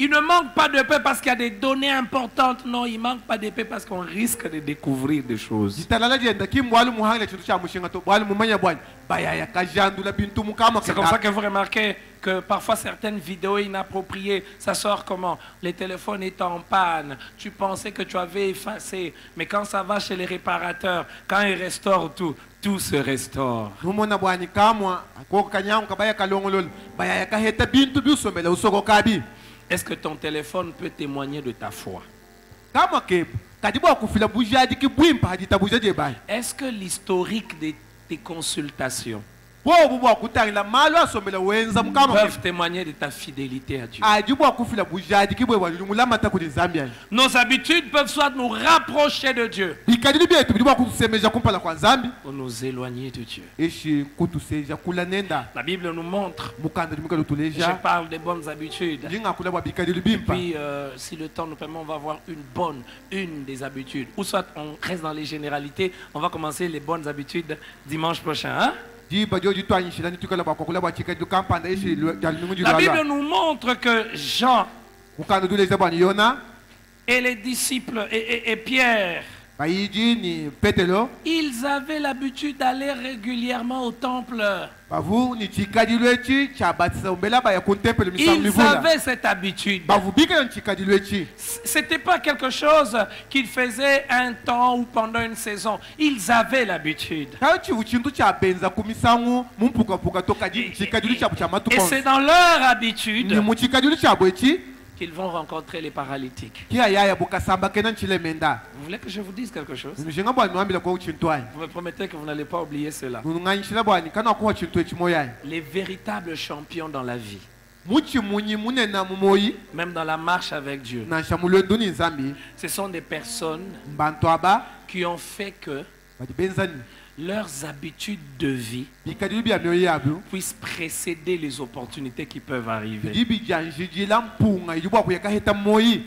A: ne manque pas de paix parce qu'il y a des données importantes. Non, il ne manque pas de paix parce qu'on risque de découvrir des choses. C'est comme ça que vous remarquez que parfois certaines vidéos inappropriées, ça sort comment? Le téléphone est en panne. Tu pensais que tu avais effacé, mais quand ça va chez les réparateurs, quand ils restaurent tout, tout se restaure. Est-ce que ton téléphone peut témoigner de ta foi? Est-ce que l'historique de tes consultations peuvent témoigner de ta fidélité à Dieu? Nos habitudes peuvent soit nous rapprocher de Dieu ou nous éloigner de Dieu. La Bible nous montre. Je parle des bonnes habitudes. Et puis, si le temps nous permet, on va voir une des habitudes. Ou soit on reste dans les généralités. On va commencer les bonnes habitudes dimanche prochain. Hein? La Bible nous montre que Jean et les disciples et Pierre, ils avaient l'habitude d'aller régulièrement au temple. Ils avaient cette habitude. C'était pas quelque chose qu'ils faisaient un temps ou pendant une saison. Ils avaient l'habitude. Et c'est dans leur habitude qu'ils vont rencontrer les paralytiques. Vous voulez que je vous dise quelque chose? Vous me promettez que vous n'allez pas oublier cela. Les véritables champions dans la vie, même dans la marche avec Dieu, ce sont des personnes qui ont fait que leurs habitudes de vie puissent précéder les opportunités qui peuvent arriver.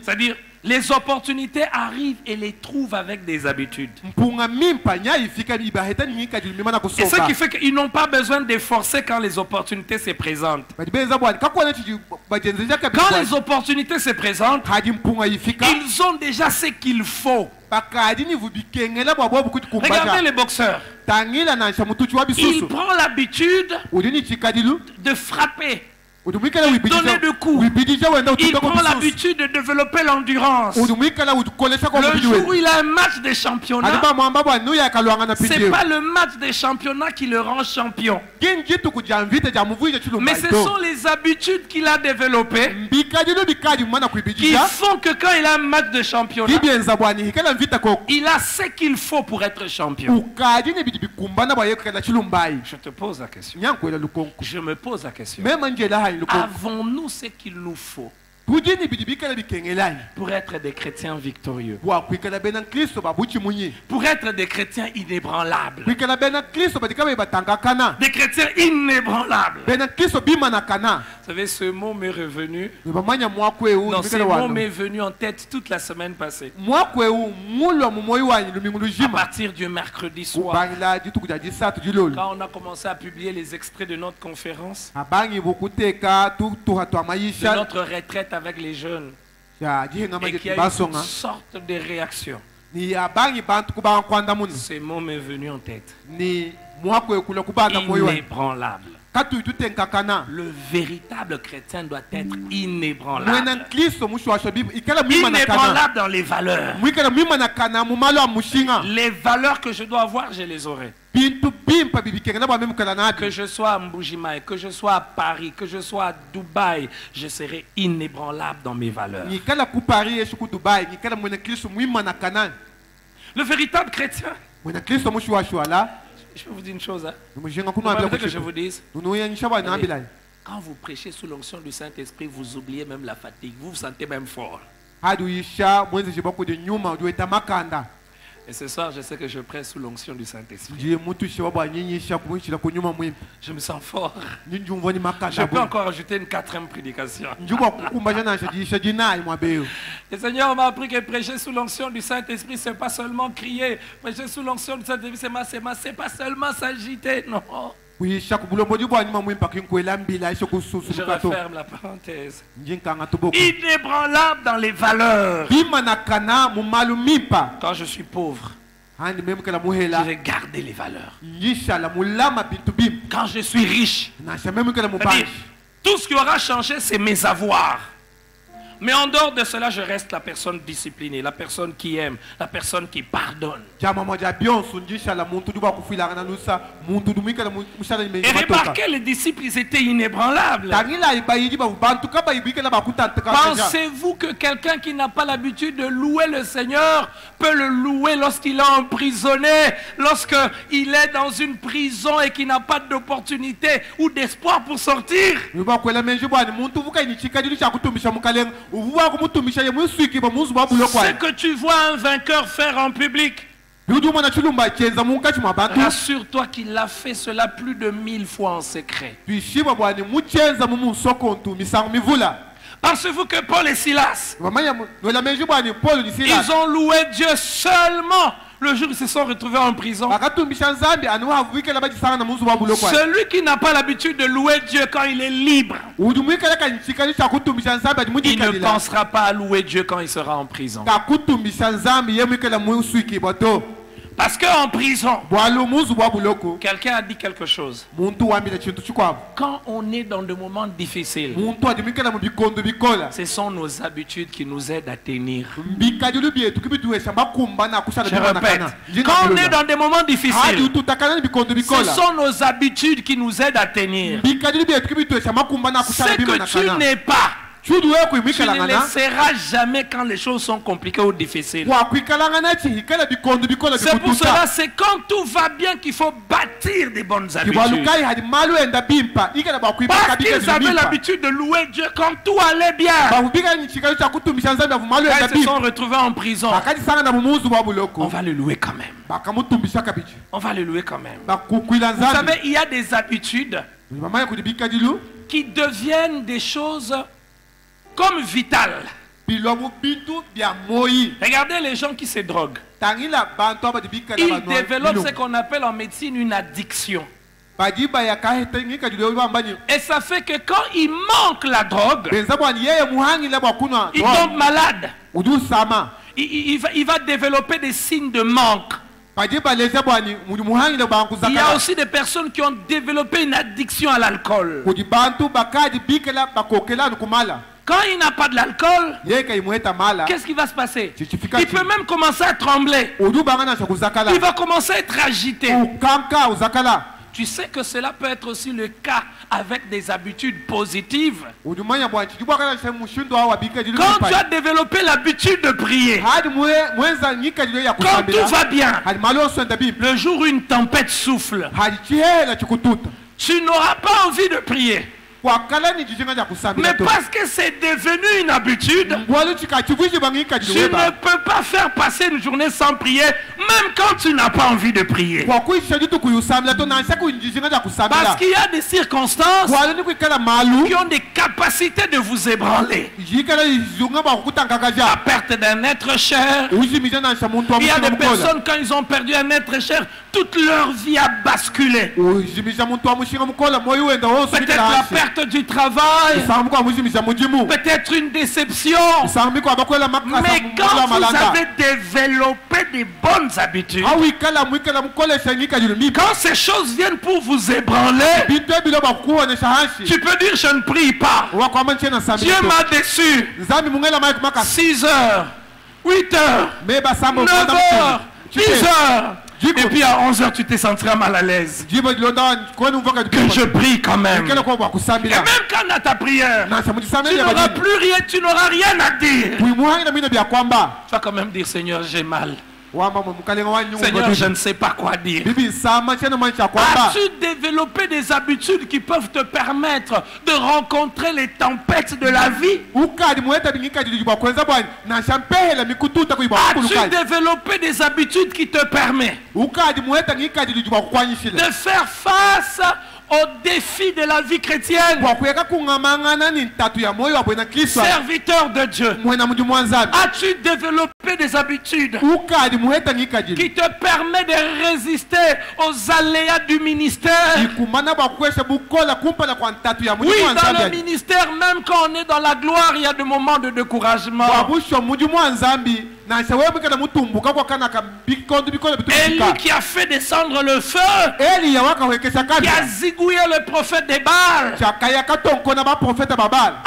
A: C'est-à-dire, les opportunités arrivent et les trouvent avec des habitudes. Et ce qui fait qu'ils n'ont pas besoin d'efforcer quand les opportunités se présentent. Quand les opportunités se présentent, ils ont déjà ce qu'il faut. Regardez les boxeurs. Il prend l'habitude de frapper, donner de coups. Il prend l'habitude de développer l'endurance. Le jour où il a un match de championnat, c'est pas le match de championnat qui le rend champion, mais ce sont les habitudes qu'il a développées qui font que quand il a un match de championnat, il a ce qu'il faut pour être champion. Je te pose la question. Je me pose la question. Avons-nous ce qu'il nous faut pour être des chrétiens victorieux, pour être des chrétiens inébranlables, des chrétiens inébranlables? Vous savez, ce mot m'est revenu. Non, ce mot m'est venu en tête toute la semaine passée. À partir du mercredi soir, quand on a commencé à publier les extraits de notre conférence, de notre retraite avec les jeunes, et qu'il y a eu une sorte de réaction. Ce mot m'est venu en tête. Inébranlable. Le véritable chrétien doit être inébranlable. Inébranlable dans les valeurs. Les valeurs que je dois avoir, je les aurai. Que je sois à Mbujimaï, que je sois à Paris, que je sois à Dubaï, je serai inébranlable dans mes valeurs. Le véritable chrétien, Je peux vous dire une chose. Hein? Vous permettez que je vous dise. Quand vous prêchez sous l'onction du Saint-Esprit, vous oubliez même la fatigue. Vous vous sentez même fort. Et ce soir, je sais que je prêche sous l'onction du Saint-Esprit. Je me sens fort. Je peux encore ajouter une 4e prédication. Le Seigneur m'a appris que prêcher sous l'onction du Saint-Esprit, ce n'est pas seulement crier. Prêcher sous l'onction du Saint-Esprit, c'est pas seulement s'agiter, non. Je referme la parenthèse. Inébranlable dans les valeurs. Quand je suis pauvre, je vais garder les valeurs. Quand je suis riche, tout ce qui aura changé, c'est mes avoirs. Mais en dehors de cela, je reste la personne disciplinée, la personne qui aime, la personne qui pardonne. Et remarquez, les disciples, ils étaient inébranlables. Pensez-vous que quelqu'un qui n'a pas l'habitude de louer le Seigneur peut le louer lorsqu'il est emprisonné, lorsqu'il est dans une prison et qu'il n'a pas d'opportunité ou d'espoir pour sortir? Ce que tu vois un vainqueur faire en public, rassure-toi qu'il a fait cela plus de 1000 fois en secret. Pensez-vous que Paul et Silas, ils ont loué Dieu seulement le jour où ils se sont retrouvés en prison? Celui qui n'a pas l'habitude de louer Dieu quand il est libre, il ne pensera pas à louer Dieu quand il sera en prison. Parce qu'en prison, quelqu'un a dit quelque chose. Quand on est dans des moments difficiles, ce sont nos habitudes qui nous aident à tenir. Je répète, quand on est dans des moments difficiles, ce sont nos habitudes qui nous aident à tenir. Ce que tu n'es pas, tu ne le seras jamais quand les choses sont compliquées ou difficiles. C'est pour cela, c'est quand tout va bien qu'il faut bâtir des bonnes habitudes. Parce qu'ils avaient l'habitude de louer Dieu quand tout allait bien. Quand ils se sont retrouvés en prison, on va le louer quand même. On va le louer quand même. Vous savez, il y a des habitudes qui deviennent des choses comme vital. Regardez les gens qui se droguent. Ils développent ce qu'on appelle en médecine une addiction. Et ça fait que quand il manque la drogue, il tombe malade. Il va développer des signes de manque. Il y a aussi des personnes qui ont développé une addiction à l'alcool. Quand il n'a pas de l'alcool, qu'est-ce qui va se passer? Il peut même commencer à trembler. Il va commencer à être agité. Tu sais que cela peut être aussi le cas avec des habitudes positives. Quand tu as développé l'habitude de prier, quand tout va bien, le jour où une tempête souffle, tu n'auras pas envie de prier. Mais parce que c'est devenu une habitude, tu ne peux pas faire passer une journée sans prier, même quand tu n'as pas envie de prier. Parce qu'il y a des circonstances qui ont des capacités de vous ébranler. La perte d'un être cher. Il y a des personnes, quand ils ont perdu un être cher, toute leur vie a basculé. Peut-être la perte du travail, peut-être une déception. Mais quand vous avez développé des bonnes habitudes, quand ces choses viennent pour vous ébranler, tu peux dire je ne prie pas. Dieu m'a déçu. 6 heures, 8 heures, 9 heures, 10 heures. Et puis à 11 heures, tu te sentiras mal à l'aise. Que je prie quand même. Et même quand dans ta prière, tu n'auras plus rien, tu n'auras rien à dire. Tu vas quand même dire Seigneur, j'ai mal. Seigneur, je ne sais pas quoi dire. As-tu développé des habitudes qui peuvent te permettre de rencontrer les tempêtes de la vie? As-tu développé des habitudes qui te permettent de faire face aux défis de la vie chrétienne? Serviteur de Dieu, as-tu développé des habitudes qui te permettent de résister aux aléas du ministère? Oui, dans le ministère, même quand on est dans la gloire, il y a des moments de découragement. Élie qui a fait descendre le feu, qui a zigouillé le prophète des Baals.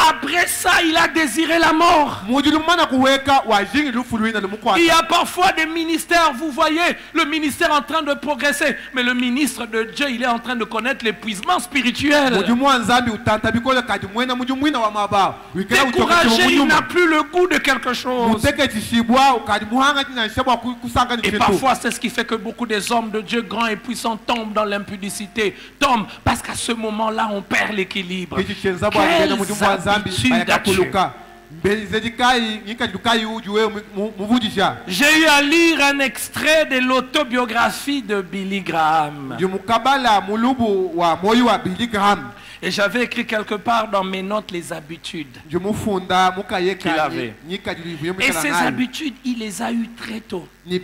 A: Après ça, il a désiré la mort. Il y a parfois des ministères, vous voyez, le ministère en train de progresser, mais le ministre de Dieu, il est en train de connaître l'épuisement spirituel. Découragé, il n'a plus le goût de quelque chose. Et parfois, c'est ce qui fait que beaucoup des hommes de Dieu grands et puissants tombent dans l'impudicité. Tombent parce qu'à ce moment-là, on perd l'équilibre. Quelles habitudes as-tu? J'ai eu à lire un extrait de l'autobiographie de Billy Graham. Et j'avais écrit quelque part dans mes notes les habitudes qu'il avait. Et ces habitudes, il les a eues très tôt. Il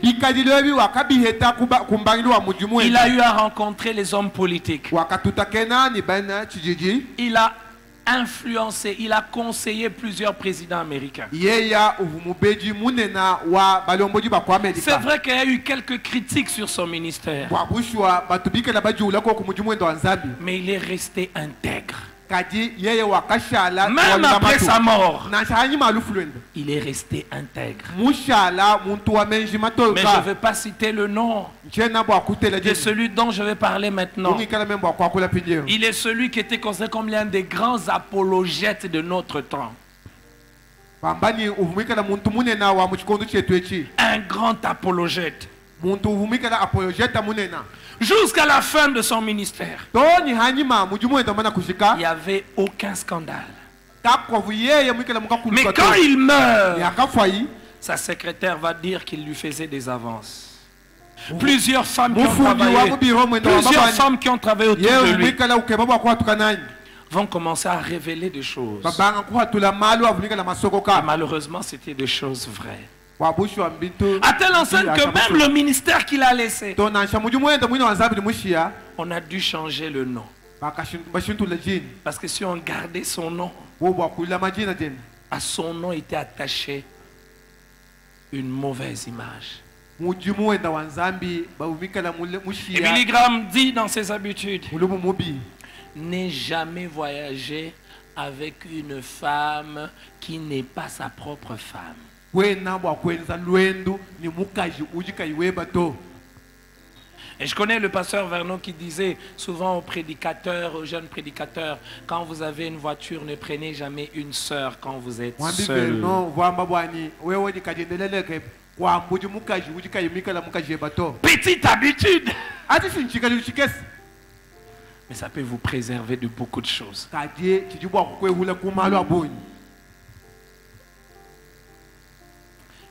A: a eu à rencontrer les hommes politiques. Il a influencé, il a conseillé plusieurs présidents américains. C'est vrai qu'il y a eu quelques critiques sur son ministère, mais il est resté intègre. Même après sa mort, il est resté intègre. Mais je ne vais pas citer le nom de celui dont je vais parler maintenant. Il est celui qui était considéré comme l'un des grands apologètes de notre temps. Un grand apologète. Jusqu'à la fin de son ministère, il n'y avait aucun scandale. Mais quand il meurt, sa secrétaire va dire qu'il lui faisait des avances. Plusieurs femmes qui ont travaillé autour de lui vont commencer à révéler des choses. Et malheureusement, c'était des choses vraies. À telle enseigne que même le ministère qu'il a laissé, on a dû changer le nom. Parce que si on gardait son nom, à son nom était attaché une mauvaise image. Et Billy Graham dit dans ses habitudes, n'aie jamais voyagé avec une femme qui n'est pas sa propre femme. Et je connais le pasteur Vernon qui disait souvent aux prédicateurs, aux jeunes prédicateurs, quand vous avez une voiture, ne prenez jamais une sœur quand vous êtes seul. Petite habitude. Mais ça peut vous préserver de beaucoup de choses.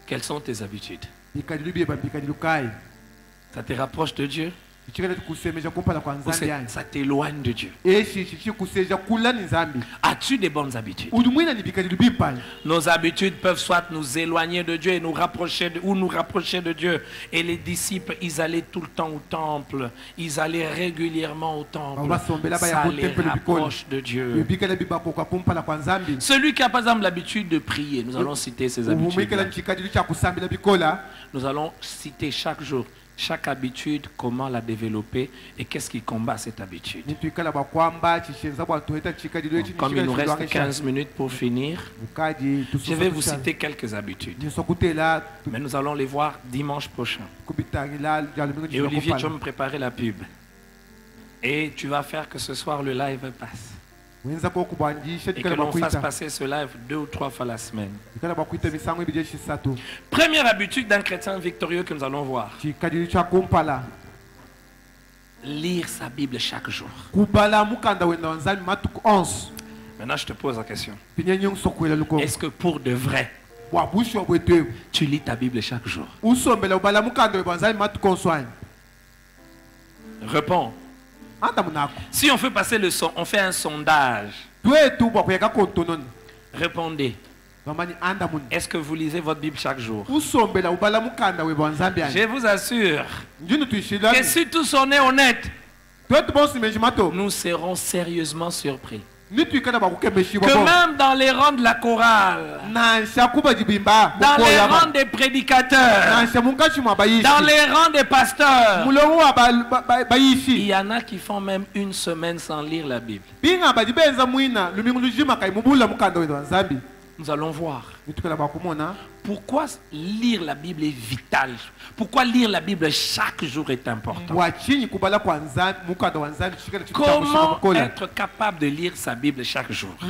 A: Quelles sont tes habitudes? Ça te rapproche de Dieu? Ou ça t'éloigne de Dieu? As-tu des bonnes habitudes? Nos habitudes peuvent soit nous éloigner de Dieu et nous rapprocher de Dieu. Et les disciples, ils allaient tout le temps au temple. Ils allaient régulièrement au temple. Ça les rapproche de Dieu. Celui qui a par exemple l'habitude de prier, nous allons citer ses habitudes. Nous allons citer chaque jour chaque habitude, comment la développer et qu'est-ce qui combat cette habitude. Comme il nous reste 15 minutes pour finir, je vais vous citer quelques habitudes. Mais nous allons les voir dimanche prochain. Et Olivier, tu vas me préparer la pub. Et tu vas faire que ce soir le live passe. Et que l'on fasse passer ce live 2 ou 3 fois la semaine. Première habitude d'un chrétien victorieux que nous allons voir. Lire sa Bible chaque jour. Maintenant, je te pose la question. Est-ce que pour de vrai, tu lis ta Bible chaque jour? Réponds. Si on fait passer le son, on fait un sondage. Répondez. Est-ce que vous lisez votre Bible chaque jour? Je vous assure que si tous on est honnêtes, nous serons sérieusement surpris que même dans les rangs de la chorale, dans les rangs des prédicateurs, dans les rangs des pasteurs, il y en a qui font même une semaine sans lire la Bible. Nous allons voir pourquoi lire la Bible est vital. Pourquoi lire la Bible chaque jour est important. Comment être capable de lire sa Bible chaque jour? Que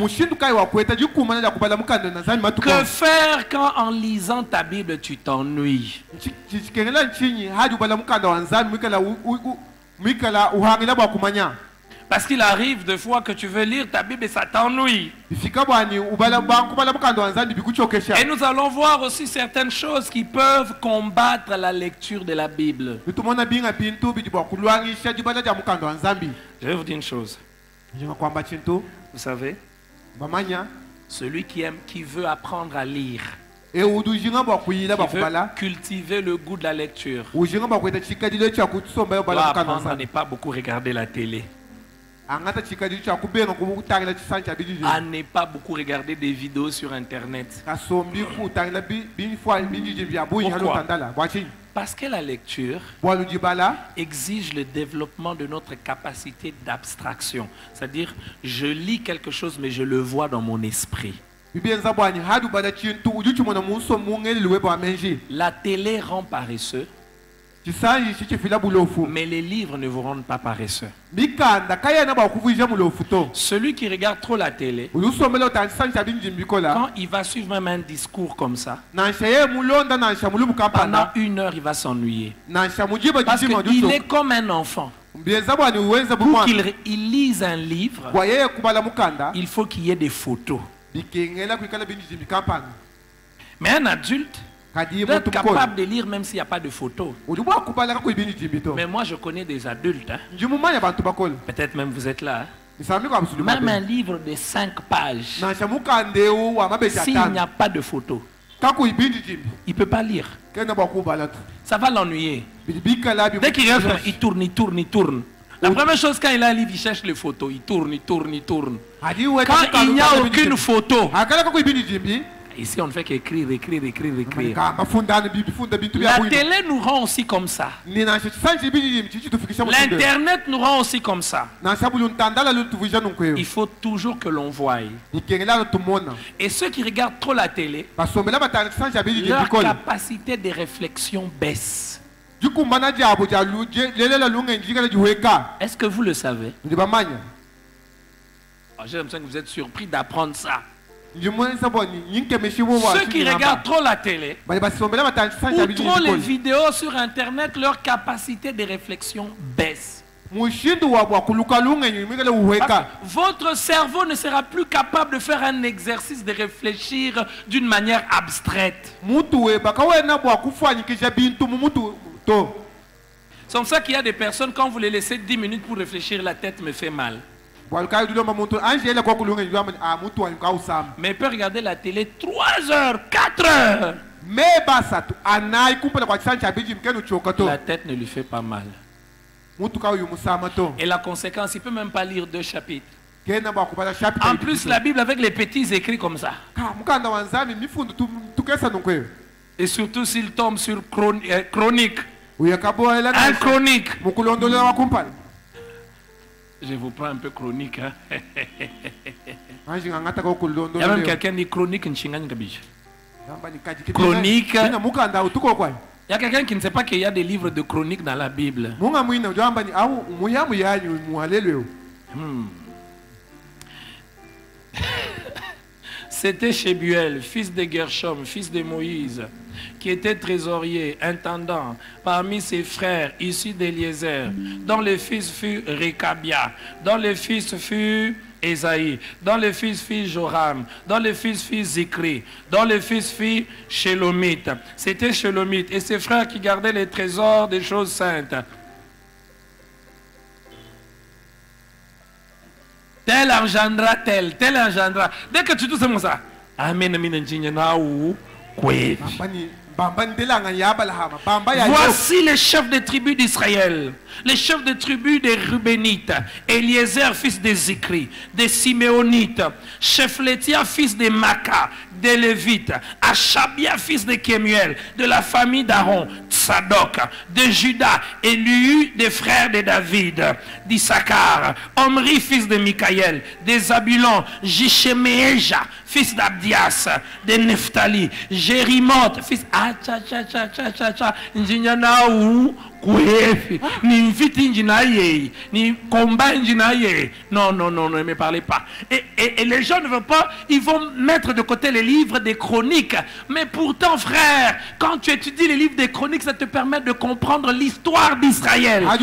A: faire quand en lisant ta Bible tu t'ennuies? Parce qu'il arrive des fois que tu veux lire ta Bible et ça t'ennuie. Et nous allons voir aussi certaines choses qui peuvent combattre la lecture de la Bible. Je vais vous dire une chose. Vous savez, celui qui veut apprendre à lire, qui veut cultiver le goût de la lecture, doit apprendre à ne pas beaucoup regarder la télé, à ne pas beaucoup regarder des vidéos sur Internet. Pourquoi? Parce que la lecture exige le développement de notre capacité d'abstraction. C'est-à-dire, je lis quelque chose, mais je le vois dans mon esprit. La télé rend paresseux, mais les livres ne vous rendent pas paresseux. Celui qui regarde trop la télé, quand il va suivre même un discours comme ça, pendant 1 heure il va s'ennuyer. Parce qu'il est comme un enfant. Pour qu'il lise un livre, il faut qu'il y ait des photos. Mais un adulte doit être capable de lire même s'il n'y a pas de photos. Mais moi je connais des adultes, hein. Peut-être même vous êtes là, hein. Même un livre de 5 pages, s'il n'y a pas de photos, il ne peut pas lire. Ça va l'ennuyer. Dès qu'il reste, il tourne, il tourne, il tourne. La première chose, quand il a un livre, il cherche les photos. Il tourne, il tourne, il tourne. Quand il n'y a aucune photo, ici on ne fait qu'écrire, écrire, écrire, écrire. La télé nous rend aussi comme ça. L'internet nous rend aussi comme ça. Il faut toujours que l'on voie. Et ceux qui regardent trop la télé, leur capacité de réflexion baisse. Est-ce que vous le savez? J'ai l'impression que vous êtes surpris d'apprendre ça. Ceux qui regardent trop la télé ou trop les vidéos sur Internet, leur capacité de réflexion baisse. Votre cerveau ne sera plus capable de faire un exercice de réfléchir d'une manière abstraite. C'est comme ça qu'il y a des personnes, quand vous les laissez 10 minutes pour réfléchir, la tête me fait mal. Mais il peut regarder la télé 3 heures, 4 heures. La tête ne lui fait pas mal. Et la conséquence, il ne peut même pas lire 2 chapitres. En plus, la Bible avec les petits écrits comme ça. Et surtout s'il tombe sur chronique. Un chronique. Je vous prends un peu chronique. Hein? Il y a même quelqu'un qui dit chronique. Chronique. Il y a quelqu'un qui ne sait pas qu'il y a des livres de chronique dans la Bible. C'était Shebuel, fils de Gershom, fils de Moïse, qui était trésorier, intendant, parmi ses frères issus d'Éliezer, dont le fils fut Récabia, dont le fils fut Esaïe, dont le fils fut Joram, dont le fils fut Zikri, dont le fils fut Shelomite. C'était Shelomite et ses frères qui gardaient les trésors des choses saintes. Tel engendra tel engendra. Dès que tu dis ça, Amen, Amen, voici les chefs des tribus d'Israël, les chefs des tribus des Rubénites, Eliezer, fils de Zikri, des Siméonites, Shefletia, fils de Maca, des Lévites, Achabia, fils de Kemuel, de la famille d'Aaron, Tsadok, de Juda, Élu, des frères de David, d'Issachar, Omri, fils de Mikaël, des Zabulon, Jishemeja, fils d'Abdias, de Nephtali, Jérimoth, fils ni mfiti njinaye, ni combat njinaye. Non, non, non, ne me parlez pas. Et les gens ne veulent pas, ils vont mettre de côté les livres des chroniques. Mais pourtant, frère, quand tu étudies les livres des chroniques, ça te permet de comprendre l'histoire d'Israël. Et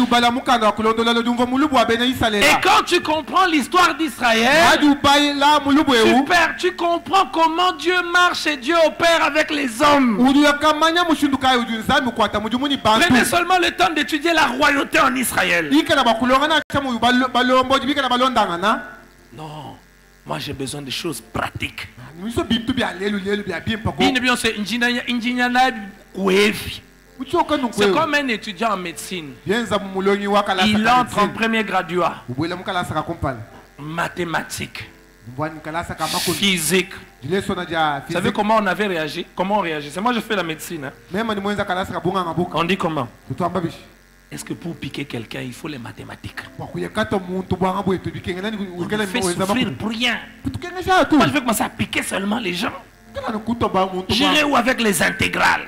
A: quand tu comprends l'histoire d'Israël, tu comprends comment Dieu marche et Dieu opère avec les hommes. Prenez seulement le temps d'étudier la royauté en Israël. Non, moi j'ai besoin de choses pratiques. C'est comme un étudiant en médecine. Il entre en premier graduat. Mathématiques, physique. Vous savez comment on avait réagi? Comment on réagissait? Moi je fais la médecine. Hein. On dit comment? Est-ce que pour piquer quelqu'un, il faut les mathématiques? On fait souffrir pour rien. Moi je veux commencer à piquer seulement les gens. J'irai où avec les intégrales?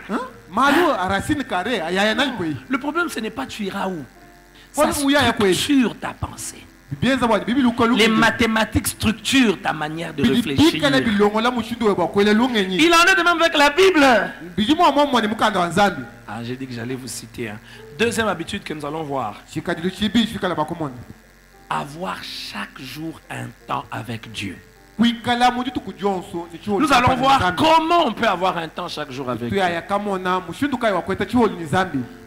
A: Le problème ce n'est pas tu iras où. Ça structure ta pensée. Les mathématiques structurent ta manière de réfléchir. Il en est de même avec la Bible. Ah, j'ai dit que j'allais vous citer. Hein. Deuxième habitude que nous allons voir. Avoir chaque jour un temps avec Dieu. Nous allons voir comment on peut avoir un temps chaque jour avec Dieu.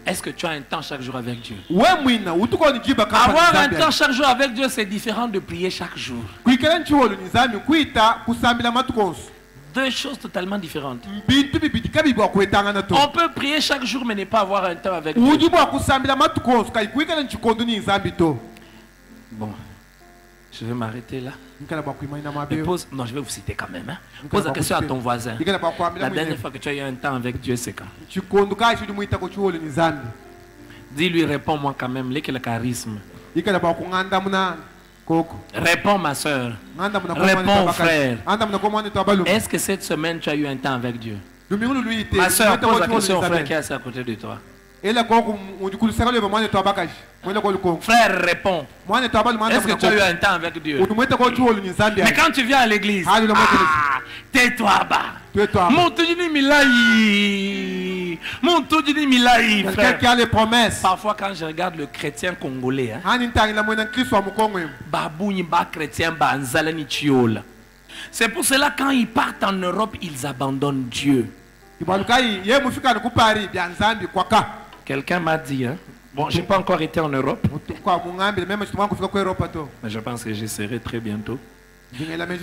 A: Est-ce que tu as un temps chaque jour avec Dieu? Avoir un temps chaque jour avec Dieu, c'est différent de prier chaque jour. Deux choses totalement différentes. On peut prier chaque jour mais ne pas avoir un temps avec Dieu. Bon, je vais m'arrêter là. Pose, non, je vais vous citer quand même. Hein. Pose la question à ton voisin. La dernière fois que tu as eu un temps avec Dieu, c'est quand? Dis-lui, réponds-moi quand même. Le charisme. Réponds ma soeur. Réponds frère. Est-ce que cette semaine tu as eu un temps avec Dieu? Ma soeur, pose la question au frère qui est assis à côté de toi. Frère, réponds. Est-ce que tu as eu un temps avec Dieu? Mais quand tu viens à l'église, tais-toi bas. Quelqu'un qui a les promesses. Parfois quand je regarde le chrétien congolais, c'est pour cela quand ils partent en Europe, ils abandonnent Dieu. Quelqu'un m'a dit, hein? Bon, je n'ai pas encore été en Europe, mais je pense que j'y serai très bientôt.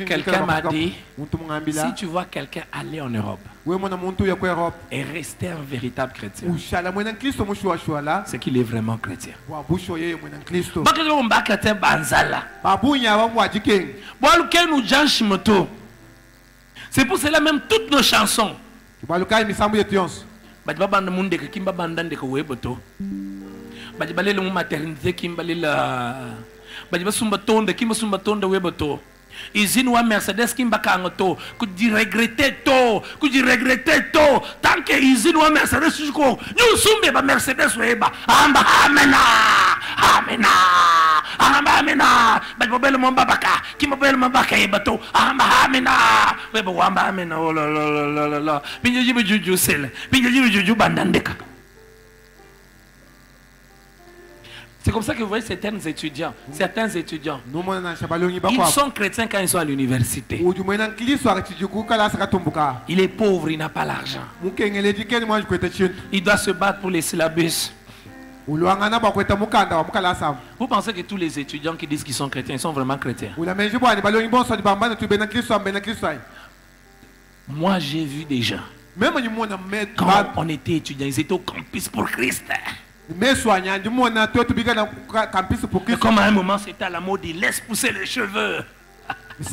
A: Quelqu'un m'a dit, si tu vois quelqu'un aller en Europe et rester un véritable chrétien, c'est qu'il est vraiment chrétien. C'est pour cela même toutes nos chansons. Izine Mercedes qui m'a to, que tu regrettes to, que tu regrettes to, tant que izine wa Mercedes jusqu'au, nous sommes ba Mercedes weba, amba amena, amena, amena babel mon babaka qui m'appelle mon baka e bato amena we bo amena oh la la binyo jibu juju sel binyo jibu juju bandandeka. C'est comme ça que vous voyez certains étudiants, ils sont chrétiens quand ils sont à l'université. Il est pauvre, il n'a pas l'argent. Il doit se battre pour les syllabus. Vous pensez que tous les étudiants qui disent qu'ils sont chrétiens, ils sont vraiment chrétiens? Moi j'ai vu des gens, quand on était étudiants, ils étaient au campus pour Christ. Mais comme à un moment c'était à la mode, il laisse pousser les cheveux, il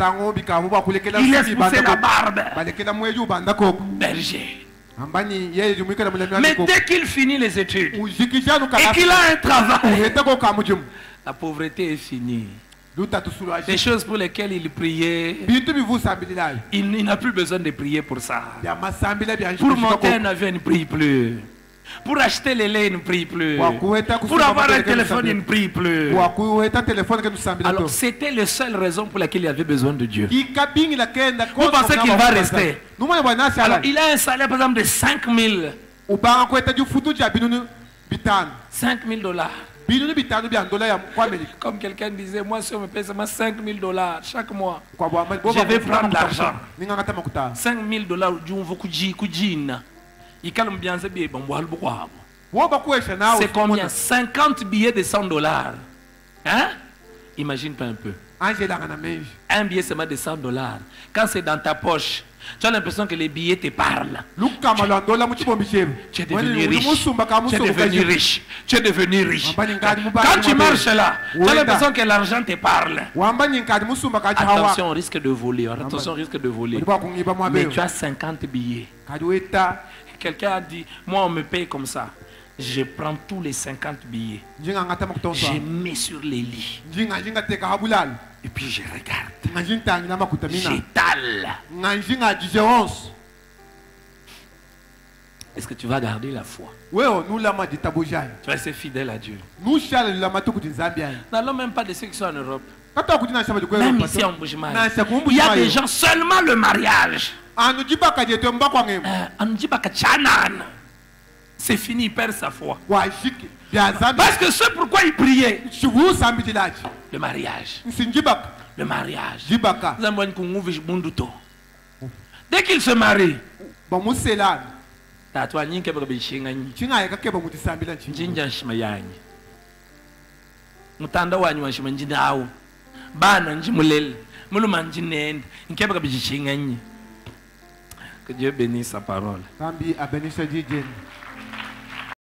A: laisse pousser la barbe. Berger. Mais dès qu'il finit les études et qu'il a un travail, la pauvreté est finie. Les choses pour lesquelles il priait, il n'a plus besoin de prier pour ça. Pour monter un avion, il ne prie plus. Pour acheter les laits, il ne prie plus. Pour avoir un téléphone, il ne prie plus. Alors, c'était la seule raison pour laquelle il avait besoin de Dieu. Vous pensez qu'il va rester? Alors, il a un salaire, par exemple, de 5 000. 5 000 $. Comme quelqu'un disait, moi, si on me paye seulement 5 000 $ chaque mois, je vais prendre l'argent. 5 000 $, c'est combien? 50 billets de 100 $. Hein? Imagine pas un peu. Un billet seulement de 100 $. Quand c'est dans ta poche, tu as l'impression que les billets te parlent. Tu es devenu riche. Tu es devenu riche. Tu es devenu riche. Quand tu marches là, tu as l'impression que l'argent te parle. Attention, on risque de voler. Attention, on risque de voler. Mais tu as 50 billets. Quelqu'un a dit, moi on me paye comme ça. Je prends tous les 50 billets. Je mets sur les lits. Et puis je regarde. J'étale. Est-ce que tu vas garder la foi? Tu vas rester fidèle à Dieu. N'allons même pas de ceux qui sont en Europe. Même ici en Bushman, il y a des gens, seulement le mariage. C'est fini, il perd sa foi. Parce que c'est pourquoi il priait. Le mariage. Le mariage. Dès qu'il se marie, que Dieu bénisse sa parole.